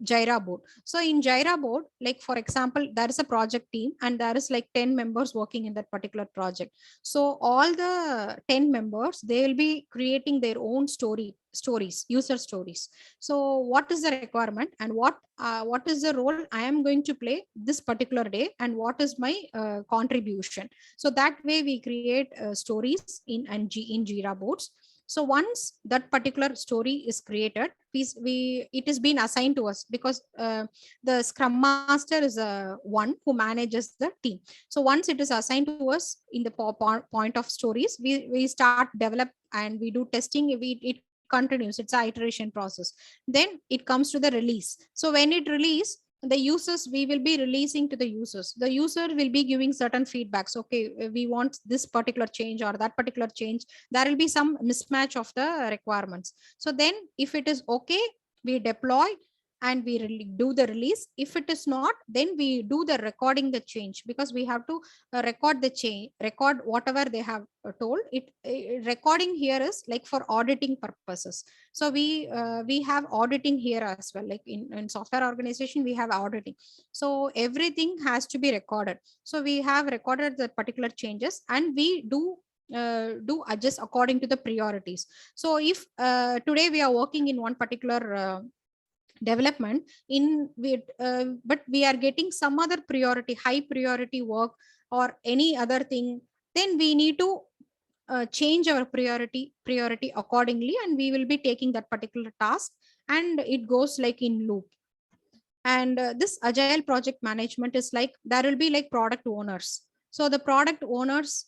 Jira board. So in Jira board, like for example, there is a project team and there is like 10 members working in that particular project. So all the 10 members, they will be creating their own stories, user stories. So what is the requirement and what is the role I am going to play this particular day and what is my contribution. So that way we create stories in Jira boards. So once that particular story is created, it has been assigned to us because the Scrum Master is one who manages the team. So once it is assigned to us in the point of stories, we start develop and we do testing. It continues, it's an iteration process. Then it comes to the release. So when it release, the users, we will be releasing to the users. The user will be giving certain feedbacks. Okay, we want this particular change or that particular change. There will be some mismatch of the requirements. So then if it is okay, we deploy and we really do the release. If it is not, then we do the recording the change, because we have to record the change, record whatever they have told. Recording here is like for auditing purposes. So we have auditing here as well. Like in software organization, we have auditing. So everything has to be recorded. So we have recorded the particular changes and we do adjust according to the priorities. So if today we are working in one particular development but we are getting some other priority, high priority work or any other thing, then we need to change our priority accordingly, and we will be taking that particular task, and it goes like in loop. And this agile project management is like, there will be like product owners. So the product owners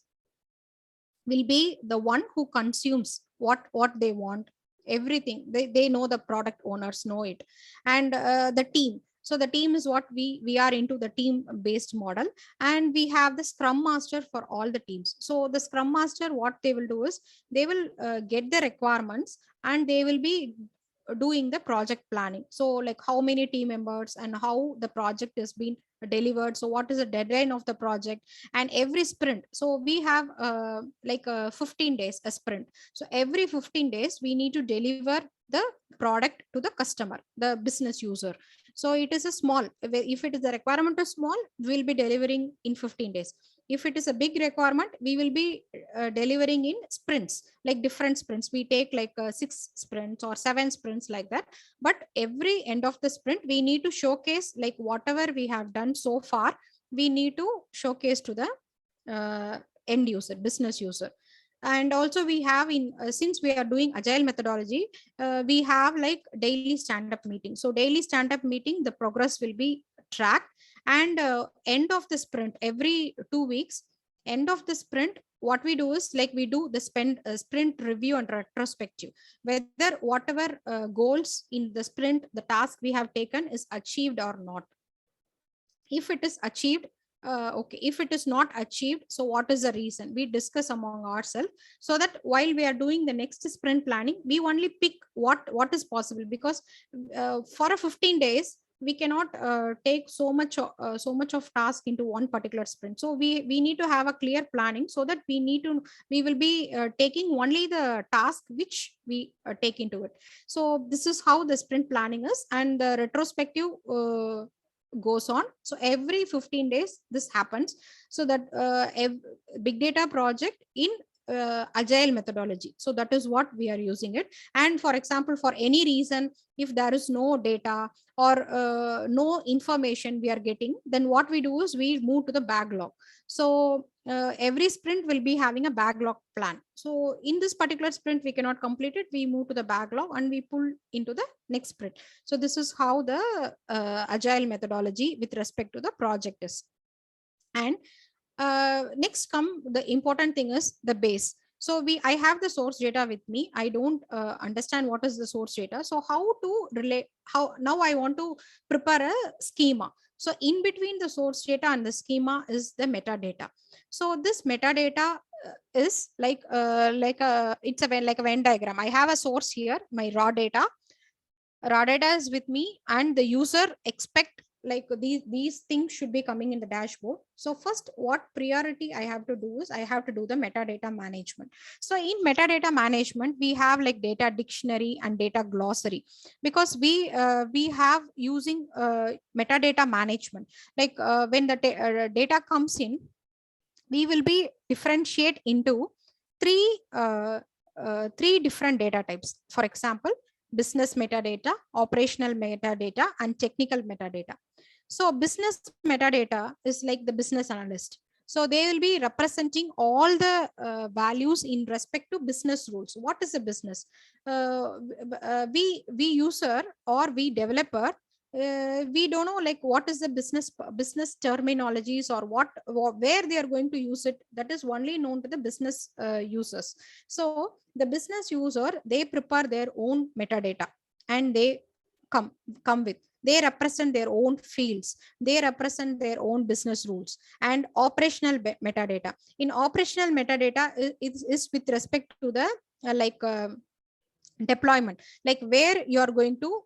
will be the one who consumes what they want, everything. They know, the product owners know it. And the team, so the team is what we are into the team based model, and we have the Scrum Master for all the teams. So the Scrum Master, what they will do is they will get the requirements and they will be doing the project planning. So like how many team members and how the project is being delivered, so what is the deadline of the project, and every sprint. So we have 15 days a sprint. So every 15 days we need to deliver the product to the customer, the business user. So it is a small, if it is the requirement is small, we'll be delivering in 15 days. If it is a big requirement, we will be delivering in sprints, like different sprints. We take like 6 sprints or 7 sprints like that. But every end of the sprint, we need to showcase like whatever we have done so far, we need to showcase to the end user, business user. And also we have since we are doing agile methodology, we have like daily stand-up meeting. So daily stand-up meeting, the progress will be tracked. And end of the sprint, every 2 weeks, end of the sprint, what we do is like we do the sprint review and retrospective, whether whatever goals in the sprint, the task we have taken is achieved or not. If it is achieved, okay. If it is not achieved, so what is the reason? We discuss among ourselves, so that while we are doing the next sprint planning, we only pick what is possible. Because for a 15 days, we cannot take so much of task into one particular sprint. So we need to have a clear planning, so that we will be taking only the task which we take into it. So this is how the sprint planning is, and the retrospective goes on. So every 15 days this happens, so that big data project in agile methodology. So that is what we are using it. And for example, for any reason, if there is no data or no information we are getting, then what we do is we move to the backlog. So every sprint will be having a backlog plan. So in this particular sprint we cannot complete it, we move to the backlog and we pull into the next sprint. So this is how the agile methodology with respect to the project is. And next come the important thing is the base. So I have the source data with me. I don't understand what is the source data. So how to relate, how now I want to prepare a schema. So in between the source data and the schema is the metadata. So this metadata is like it's a like a Venn diagram. I have a source here, my raw data. Raw data is with me, and the user expect like these things should be coming in the dashboard. So first, what priority I have to do is I have to do the metadata management. So in metadata management, we have like data dictionary and data glossary, because we have using metadata management. Like when the data comes in, we will be differentiate into three different data types. For example, business metadata, operational metadata, and technical metadata. So business metadata is like the business analyst. So they will be representing all the values in respect to business rules. What is a business? We user or we developer, we don't know like what is the business terminologies, or where they are going to use it. That is only known to the business users. So the business user, they prepare their own metadata, and they come with, they represent their own fields, they represent their own business rules. And operational metadata, in operational metadata is with respect to the deployment, like where you are going to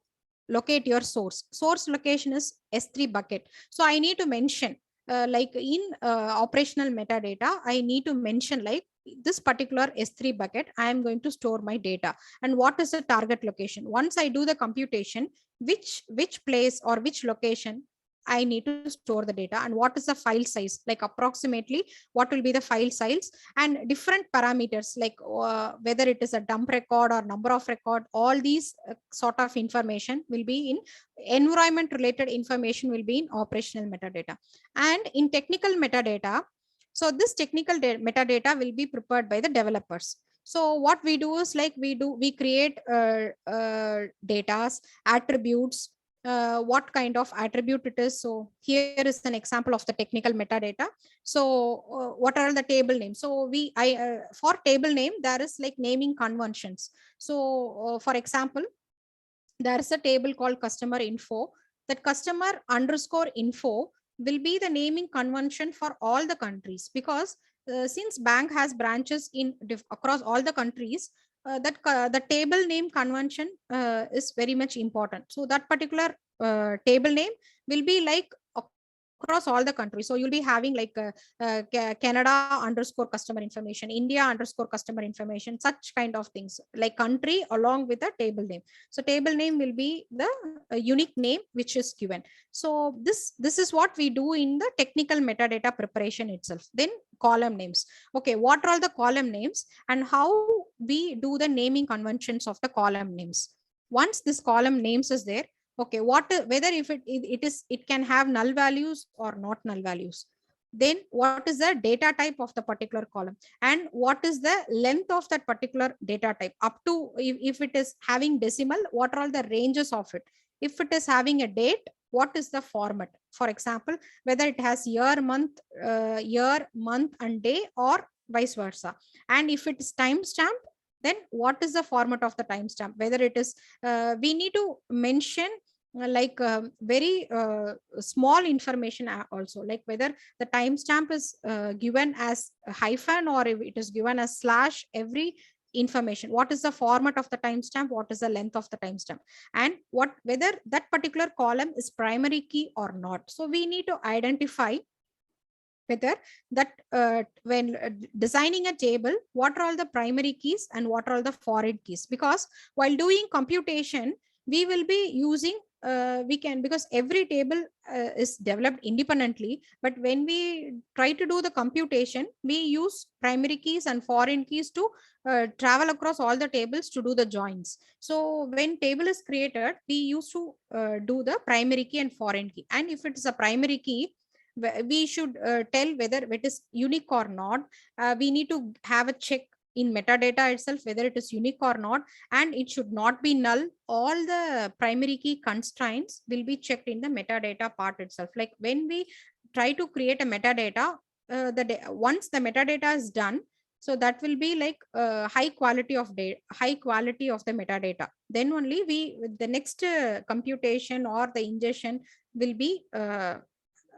locate your source location is S3 bucket. So I need to mention like in operational metadata, I need to mention like this particular S3 bucket, I am going to store my data, and what is the target location. Once I do the computation, which place or which location I need to store the data, and what is the file size, like approximately what will be the file size, and different parameters like whether it is a dump record or number of record. All these sort of information will be in environment related information, will be in operational metadata. And in technical metadata, so this technical metadata will be prepared by the developers. So what we do is like we create datas, attributes, what kind of attribute it is. So here is an example of the technical metadata. So what are the table names? So for table name, there is like naming conventions. So for example, there is a table called customer info. That customer underscore info will be the naming convention for all the countries, because since bank has branches in across all the countries, the table name convention is very much important. So that particular table name will be like across all the countries. So you'll be having like Canada underscore customer information, India underscore customer information, such kind of things, like country along with the table name. So table name will be the unique name which is given. So this is what we do in the technical metadata preparation itself. Then column names. Okay, what are all the column names and how we do the naming conventions of the column names. Once this column names is there, okay, whether if it can have null values or not null values. Then what is the data type of the particular column, and what is the length of that particular data type, up to if it is having decimal, what are all the ranges of it. If it is having a date, what is the format. For example, whether it has year, month and day, or vice versa. And if it is timestamp, then what is the format of the timestamp, whether it is we need to mention very small information also, like whether the timestamp is given as a hyphen or if it is given as slash. Every information, what is the format of the timestamp, what is the length of the timestamp, and whether that particular column is primary key or not. So we need to identify whether that when designing a table, what are all the primary keys and what are all the foreign keys. Because while doing computation, we will be using because every table is developed independently, but when we try to do the computation, we use primary keys and foreign keys to travel across all the tables to do the joins. So when table is created, we used to do the primary key and foreign key. And if it is a primary key, we should tell whether it is unique or not. We need to have a check in metadata itself whether it is unique or not, and it should not be null. All the primary key constraints will be checked in the metadata part itself. Like when we try to create a metadata, once the metadata is done, So that will be like high quality of the metadata. Then only the next computation or the ingestion will be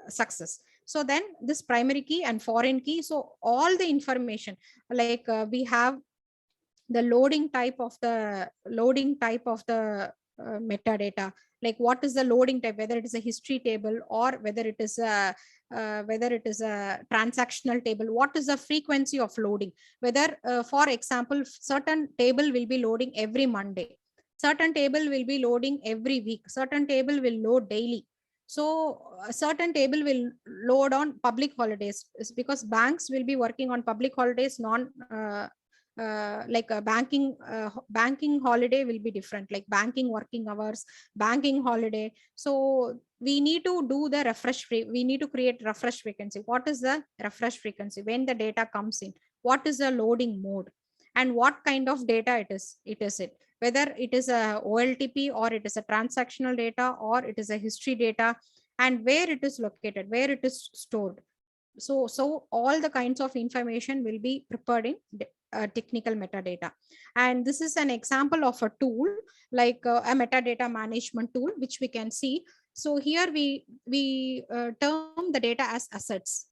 success. So then this primary key and foreign key, so all the information, like we have the loading type of the metadata, like what is the loading type, whether it is a history table or whether it is a transactional table, what is the frequency of loading, whether for example certain table will be loading every Monday, certain table will be loading every week, certain table will load daily. So a certain table will load on public holidays, is because banks will be working on public holidays, like a banking holiday will be different, like banking working hours, banking holiday. So we need to do the we need to create refresh frequency. What is the refresh frequency when the data comes in? What is the loading mode? And what kind of data it is? Whether it is a OLTP or it is a transactional data or it is a history data, and where it is located, where it is stored. So all the kinds of information will be prepared in technical metadata. And this is an example of a tool, like a metadata management tool, which we can see. So here we term the data as assets.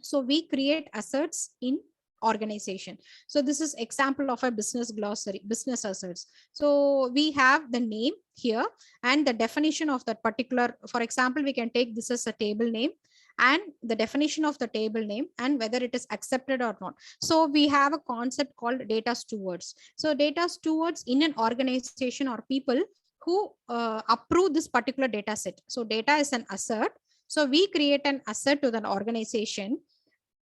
So we create assets in organization. So this is example of a business glossary, business assets. So we have the name here and the definition of that particular, for example, we can take this as a table name and the definition of the table name and whether it is accepted or not. So we have a concept called data stewards. So data stewards in an organization are people who approve this particular data set. So data is an asset. So we create an asset to the organization.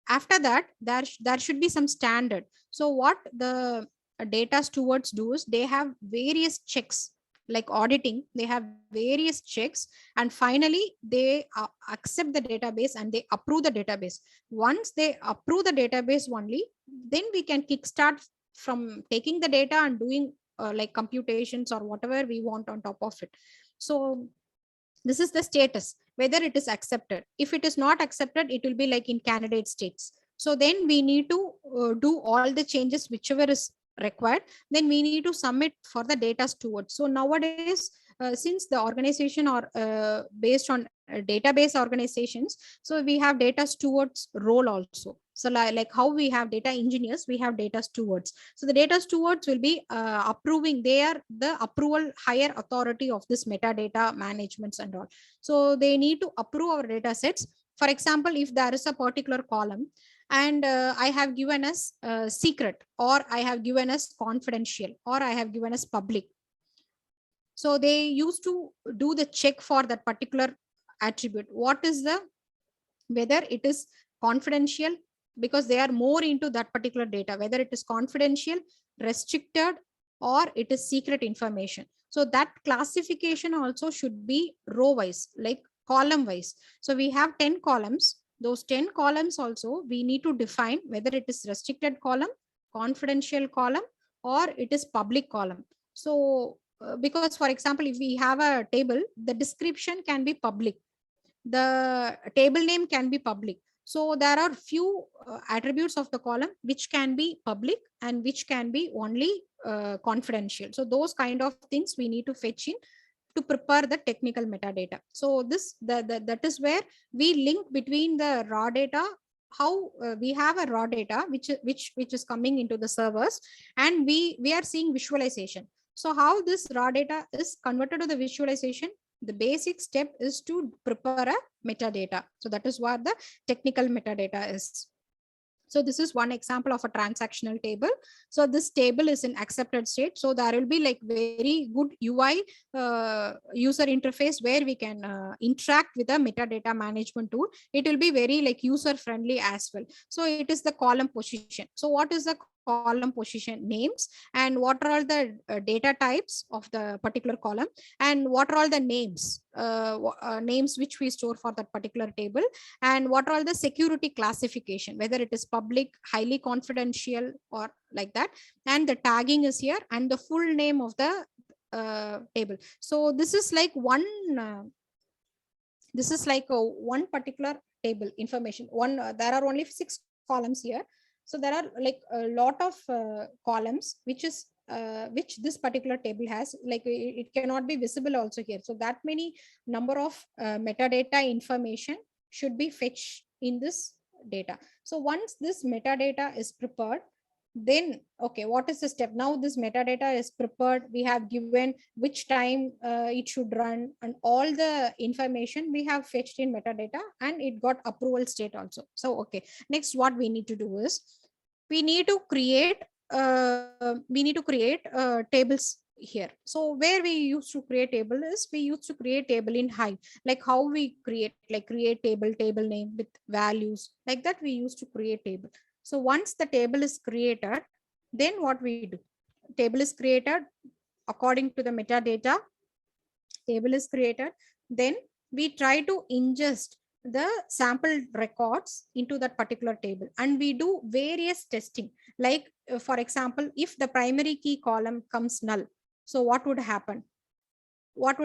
After that, there should be some standard. So what the data stewards do is they have various checks, like auditing, they have various checks, and finally they accept the database and they approve the database. Once they approve the database only, then we can kickstart from taking the data and doing like computations or whatever we want on top of it. So this is the status, whether it is accepted. If it is not accepted, it will be like in candidate states. So then we need to do all the changes whichever is required. Then we need to submit for the data steward. So nowadays, since the organization are based on database organizations, so we have data stewards role also. So like how we have data engineers, we have data stewards. So the data stewards will be approving, they are the approval higher authority of this metadata managements and all. So they need to approve our data sets. For example, if there is a particular column and I have given as secret, or I have given as confidential, or I have given as public. So they used to do the check for that particular attribute. What is the, whether it is confidential, because they are more into that particular data, whether it is confidential, restricted, or it is secret information. So that classification also should be row wise, like column wise. So we have 10 columns. Those 10 columns also we need to define whether it is restricted column, confidential column, or it is public column. So because for example, if we have a table, the description can be public, the table name can be public. So there are few attributes of the column which can be public and which can be only confidential. So those kind of things we need to fetch in to prepare the technical metadata. So this that is where we link between the raw data, how we have a raw data which is coming into the servers, and we are seeing visualization. So how this raw data is converted to the visualization, the basic step is to prepare a metadata. So that is what the technical metadata is. So this is one example of a transactional table. So this table is in accepted state. So there will be like very good UI user interface where we can interact with a metadata management tool. It will be very like user friendly as well. So it is the column position. So what is the column position? Names, and what are all the data types of the particular column, and what are all the names names which we store for that particular table, and what are all the security classification, whether it is public, highly confidential, or like that, and the tagging is here, and the full name of the table. So this is like one one particular table information. There are only 6 columns here. So there are like a lot of columns which this particular table has, like it cannot be visible also here. So that many number of metadata information should be fetched in this data. So once this metadata is prepared, then okay, what is the step? Now this metadata is prepared, we have given which time it should run, and all the information we have fetched in metadata, and it got approval state also. So okay, next what we need to do is we need to create tables here. So where we used to create table is we used to create table in Hive, like how we create, like create table name with values, like that we used to create table. So once the table is created, then what we do, table is created according to the metadata, table is created, then we try to ingest the sample records into that particular table, and we do various testing. Like for example, if the primary key column comes null, so what would happen, like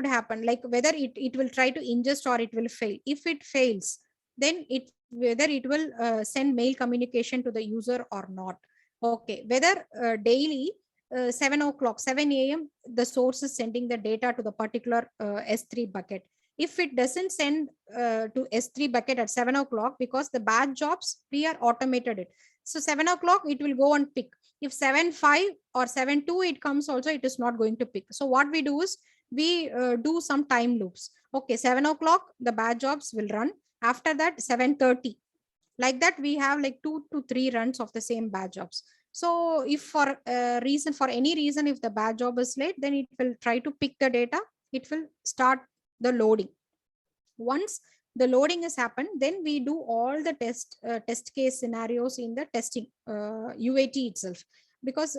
whether it will try to ingest or it will fail. If it fails, then it whether it will send mail communication to the user or not. Okay, whether daily 7 o'clock 7 a.m the source is sending the data to the particular S3 bucket. If it doesn't send to S3 bucket at 7 o'clock, because the batch jobs we are automated it, so 7 o'clock it will go and pick. If 7:05 or 7:02 it comes also, it is not going to pick. So what we do is we do some time loops. Okay, 7 o'clock the batch jobs will run, after that 7:30, like that we have like 2 to 3 runs of the same batch jobs. So if for any reason if the batch job is late, then it will try to pick the data, it will start the loading. Once the loading has happened, then we do all the test case scenarios in the testing UAT itself. Because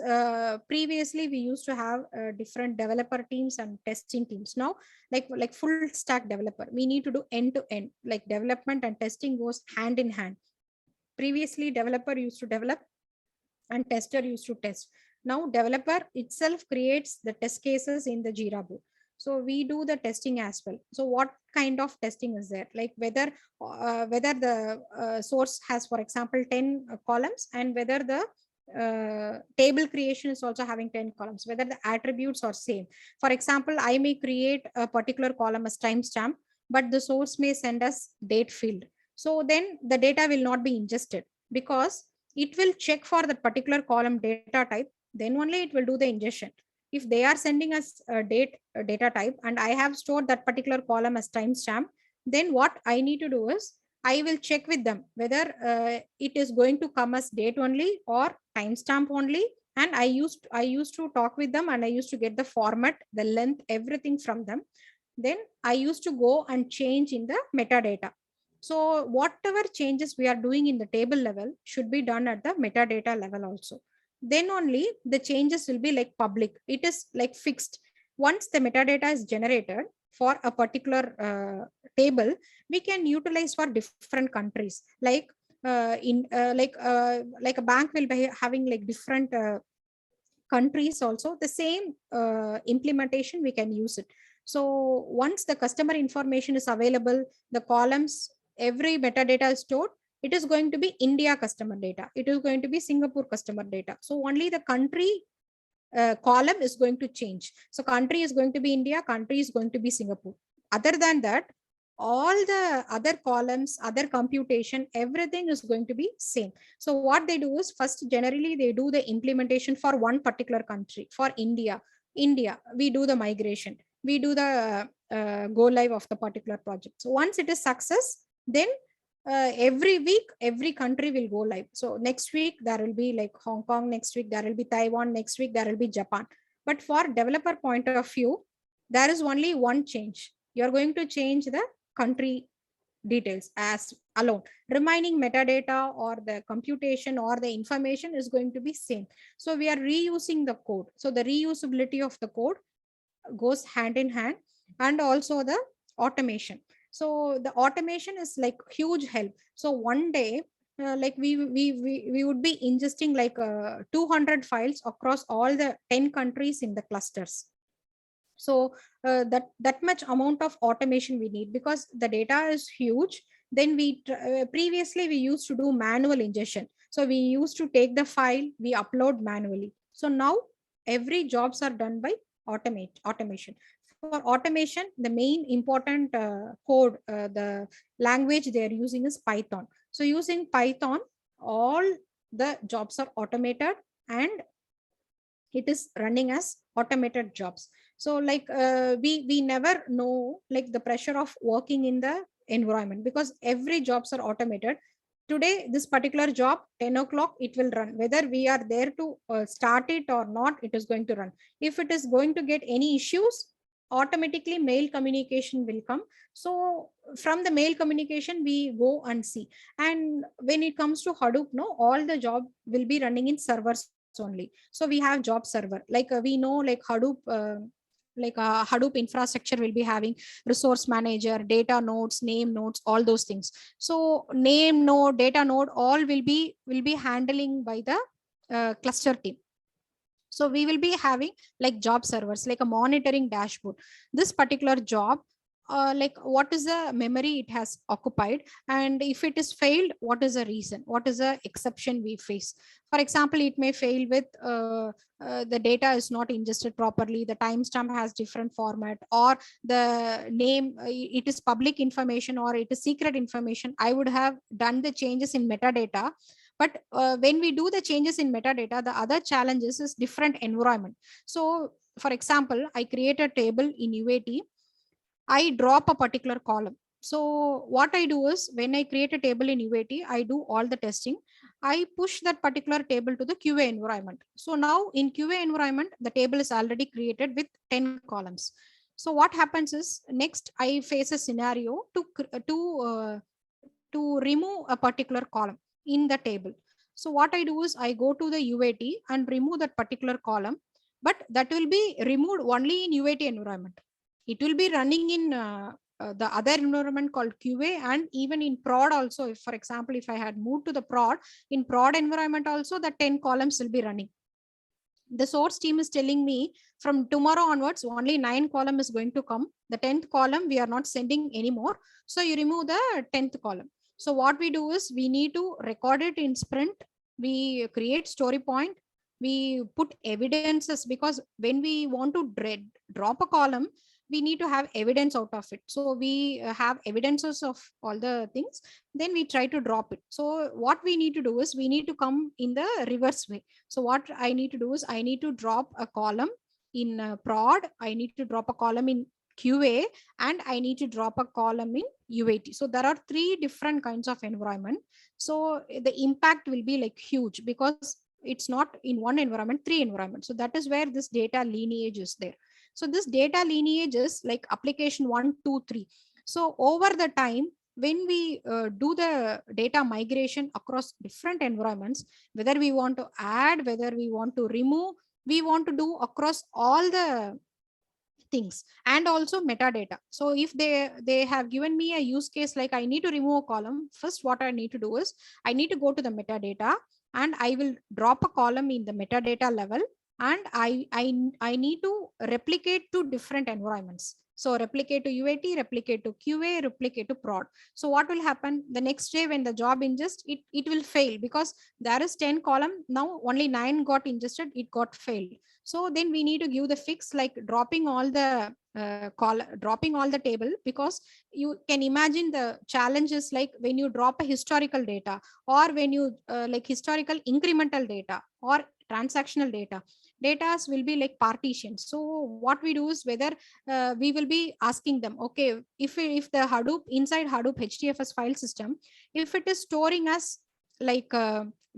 previously we used to have different developer teams and testing teams. Now like full stack developer, we need to do end to end, like development and testing goes hand in hand. Previously developer used to develop and tester used to test. Now developer itself creates the test cases in the Jira board. So we do the testing as well. So what kind of testing is there? Like whether the source has, for example, 10 columns, and whether the table creation is also having 10 columns, whether the attributes are same. For example, I may create a particular column as timestamp, but the source may send us date field. So then the data will not be ingested, because it will check for that particular column data type, then only it will do the ingestion. If they are sending us a data type, and I have stored that particular column as timestamp, then what I need to do is I will check with them whether it is going to come as date only or timestamp only. And I used to talk with them, and I used to get the format, the length, everything from them. Then I used to go and change in the metadata. So whatever changes we are doing in the table level should be done at the metadata level also. Then only the changes will be like public. It is like fixed. Once the metadata is generated for a particular table, we can utilize for different countries. Like like a bank will be having like different countries also. The same implementation we can use it. So once the customer information is available, the columns, every metadata is stored, it is going to be India customer data, it is going to be Singapore customer data. So only the country column is going to change. So country is going to be India, country is going to be Singapore. Other than that, all the other columns, other computation, everything is going to be same. So what they do is, first generally they do the implementation for one particular country. For India, we do the migration, we do the go live of the particular project. So once it is success, then every week every country will go live. So next week there will be like Hong Kong, next week there will be Taiwan, next week there will be Japan. But for developer point of view, there is only one change. You are going to change the country details as alone. Remaining metadata or the computation or the information is going to be same. So we are reusing the code. So the reusability of the code goes hand in hand, and also the automation. So the automation is like huge help. So one day like we would be ingesting like 200 files across all the 10 countries in the clusters. So that much amount of automation we need, because the data is huge. Then previously we used to do manual ingestion. So we used to take the file, we upload manually. So now every jobs are done by automation. For automation, the main important code, the language they are using is Python. So using Python, all the jobs are automated and it is running as automated jobs. So like we never know like the pressure of working in the environment, because every jobs are automated. Today this particular job 10 o'clock it will run, whether we are there to start it or not, it is going to run. If it is going to get any issues, automatically mail communication will come. So from the mail communication we go and see. And when it comes to Hadoop, no, all the job will be running in servers only. So we have job server, like we know like Hadoop, Hadoop infrastructure will be having resource manager, data nodes, name nodes, all those things. So name node, data node, all will be handling by the cluster team. So we will be having like job servers, like a monitoring dashboard. This particular job, like what is the memory it has occupied, and if it is failed, what is the reason, what is the exception we face. For example, it may fail with the data is not ingested properly, the timestamp has different format, or the name, it is public information or it is secret information. I would have done the changes in metadata, but when we do the changes in metadata, the other challenges is different environment. So for example, I create a table in UAT, I drop a particular column. So what I do is, when I create a table in UAT, I do all the testing. I push that particular table to the QA environment. So now in QA environment, the table is already created with 10 columns. So what happens is, next I face a scenario to remove a particular column in the table. So what I do is, I go to the UAT and remove that particular column, but that will be removed only in UAT environment. It will be running in the other environment called QA, and even in prod also. If, for example, if I had moved to the prod, in prod environment also, the 10 columns will be running. The source team is telling me from tomorrow onwards, only 9 column is going to come. The 10th column we are not sending anymore. So you remove the 10th column. So what we do is, we need to record it in sprint. We create story point. We put evidences, because when we want to drop a column, we need to have evidence out of it. So we have evidences of all the things, then we try to drop it. So what we need to do is, we need to come in the reverse way. So what I need to do is, I need to drop a column in prod, I need to drop a column in QA, and I need to drop a column in UAT. So there are 3 different kinds of environment. So the impact will be like huge, because it's not in one environment, 3 environments. So that is where this data lineage is there. So this data lineage is like application 1, 2, 3. So over the time, when we do the data migration across different environments, whether we want to add, whether we want to remove, we want to do across all the things, and also metadata. So if they have given me a use case, like I need to remove a column, first what I need to do is, I need to go to the metadata, and I will drop a column in the metadata level, and I need to replicate to different environments. So replicate to UAT, replicate to QA, replicate to prod. So what will happen the next day when the job ingests, it will fail, because there is 10 column, now only 9 got ingested, it got failed. So then we need to give the fix, like dropping all the dropping all the table, because you can imagine the challenges, like when you drop a historical data, or when you like historical incremental data or transactional data, datas will be like partitions. So what we do is, whether we will be asking them, okay, if the Hadoop, inside Hadoop HDFS file system, if it is storing as like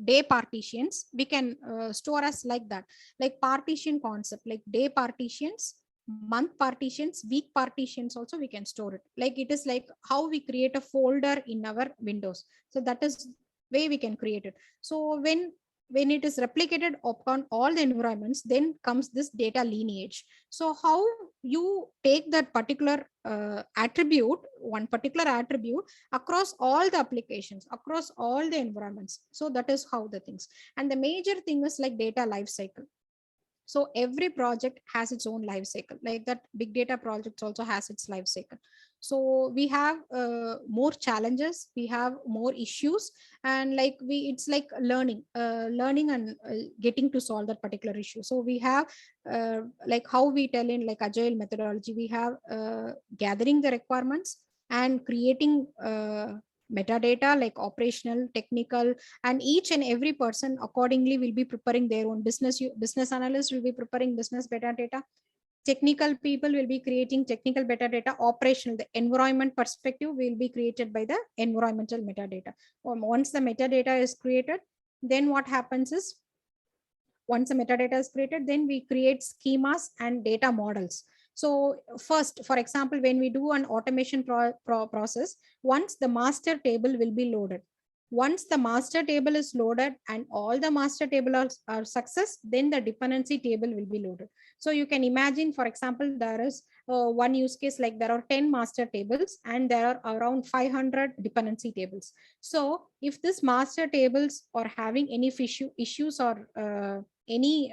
day partitions, we can store as like that, like partition concept, like day partitions, month partitions, week partitions also we can store it. Like it is like how we create a folder in our Windows. So that is way we can create it. So when it is replicated upon all the environments, then comes this data lineage. So how you take that particular attribute, one particular attribute, across all the applications, across all the environments. So that is how the things. And the major thing is like data lifecycle. So every project has its own life cycle, like that big data projects also has its life cycle. So we have more challenges, we have more issues, and like it's like learning and getting to solve that particular issue. So we have like how we tell in like agile methodology, we have gathering the requirements and creating metadata like operational, technical, and each and every person accordingly will be preparing their own business analyst will be preparing business metadata, technical people will be creating technical metadata, operational, the environment perspective will be created by the environmental metadata. Once the metadata is created, then what happens is, once the metadata is created, then we create schemas and data models. So first, for example, when we do an automation process, once the master table will be loaded. Once the master table is loaded and all the master table are success, then the dependency table will be loaded. So you can imagine, for example, there is one use case, like there are 10 master tables and there are around 500 dependency tables. So if this master tables are having any issues or any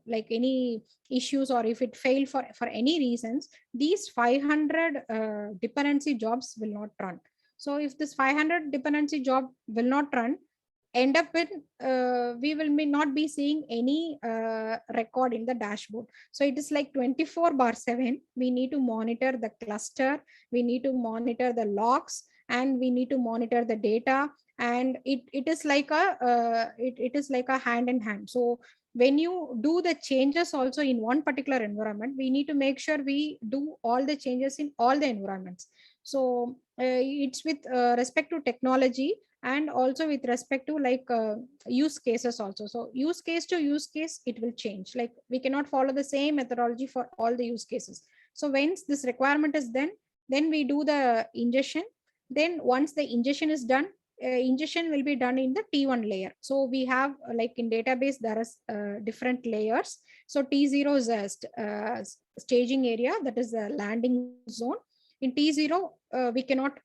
like any issues, or if it failed for any reasons, these 500 dependency jobs will not run. So if this 500 dependency job will not run, end up with we will not be seeing any record in the dashboard. So it is like 24/7 we need to monitor the cluster, we need to monitor the logs, and we need to monitor the data, and it is like a hand in hand. So when you do the changes also in one particular environment, we need to make sure we do all the changes in all the environments. So it's with respect to technology, and also with respect to like use cases also. So use case to use case it will change, like we cannot follow the same methodology for all the use cases. So once this requirement is done, then we do the ingestion. Then once the ingestion is done, ingestion will be done in the T1 layer. So we have like in database there is different layers. So T0 is a staging area, that is a landing zone. In T0 we cannot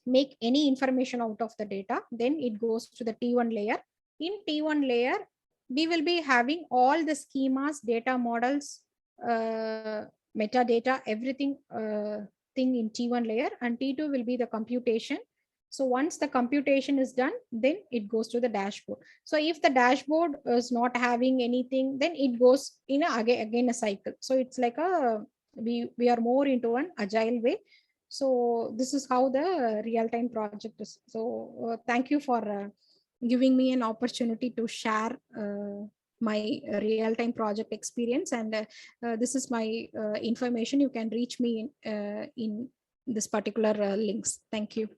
make any information out of the data, then it goes to the T1 layer. In T1 layer we will be having all the schemas, data models, metadata, everything thing in T1 layer, and T2 will be the computation. So once the computation is done, then it goes to the dashboard. So if the dashboard is not having anything, then it goes in again a cycle. So it's like we are more into an agile way. So this is how the real-time project is. So thank you for giving me an opportunity to share my real-time project experience, and this is my information. You can reach me in this particular links. Thank you.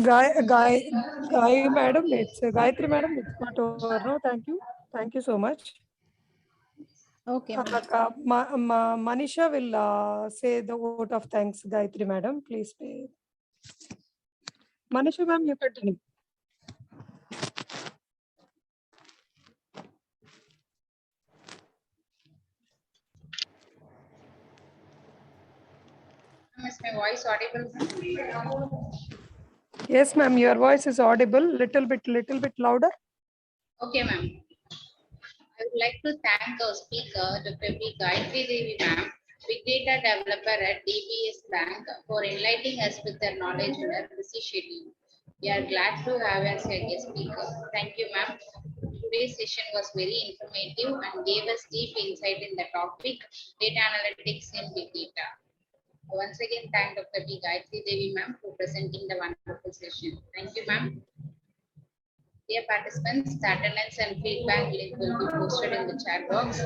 Guy, madam, it's Gayatri, madam. It's not over. No, thank you so much. Okay. Manisha will say the vote of thanks. Gayatri, madam, please. Manisha, ma'am, you continue. Is my voice audible? Yes, ma'am, your voice is audible. Little bit louder. Okay, ma'am. I would like to thank our speaker, Dr. B. Gayatri Devi, ma'am, Big Data Developer at DBS Bank, for enlightening us with their knowledge in our busy schedule. We are glad to have us as a speaker. Thank you, ma'am. Today's session was very informative and gave us deep insight in the topic, data analytics in big data. Once again, thank Dr. B. Gayatri Devi, ma'am, for presenting the wonderful session. Thank you, ma'am. Dear participants, the attendance and feedback link will be posted in the chat box.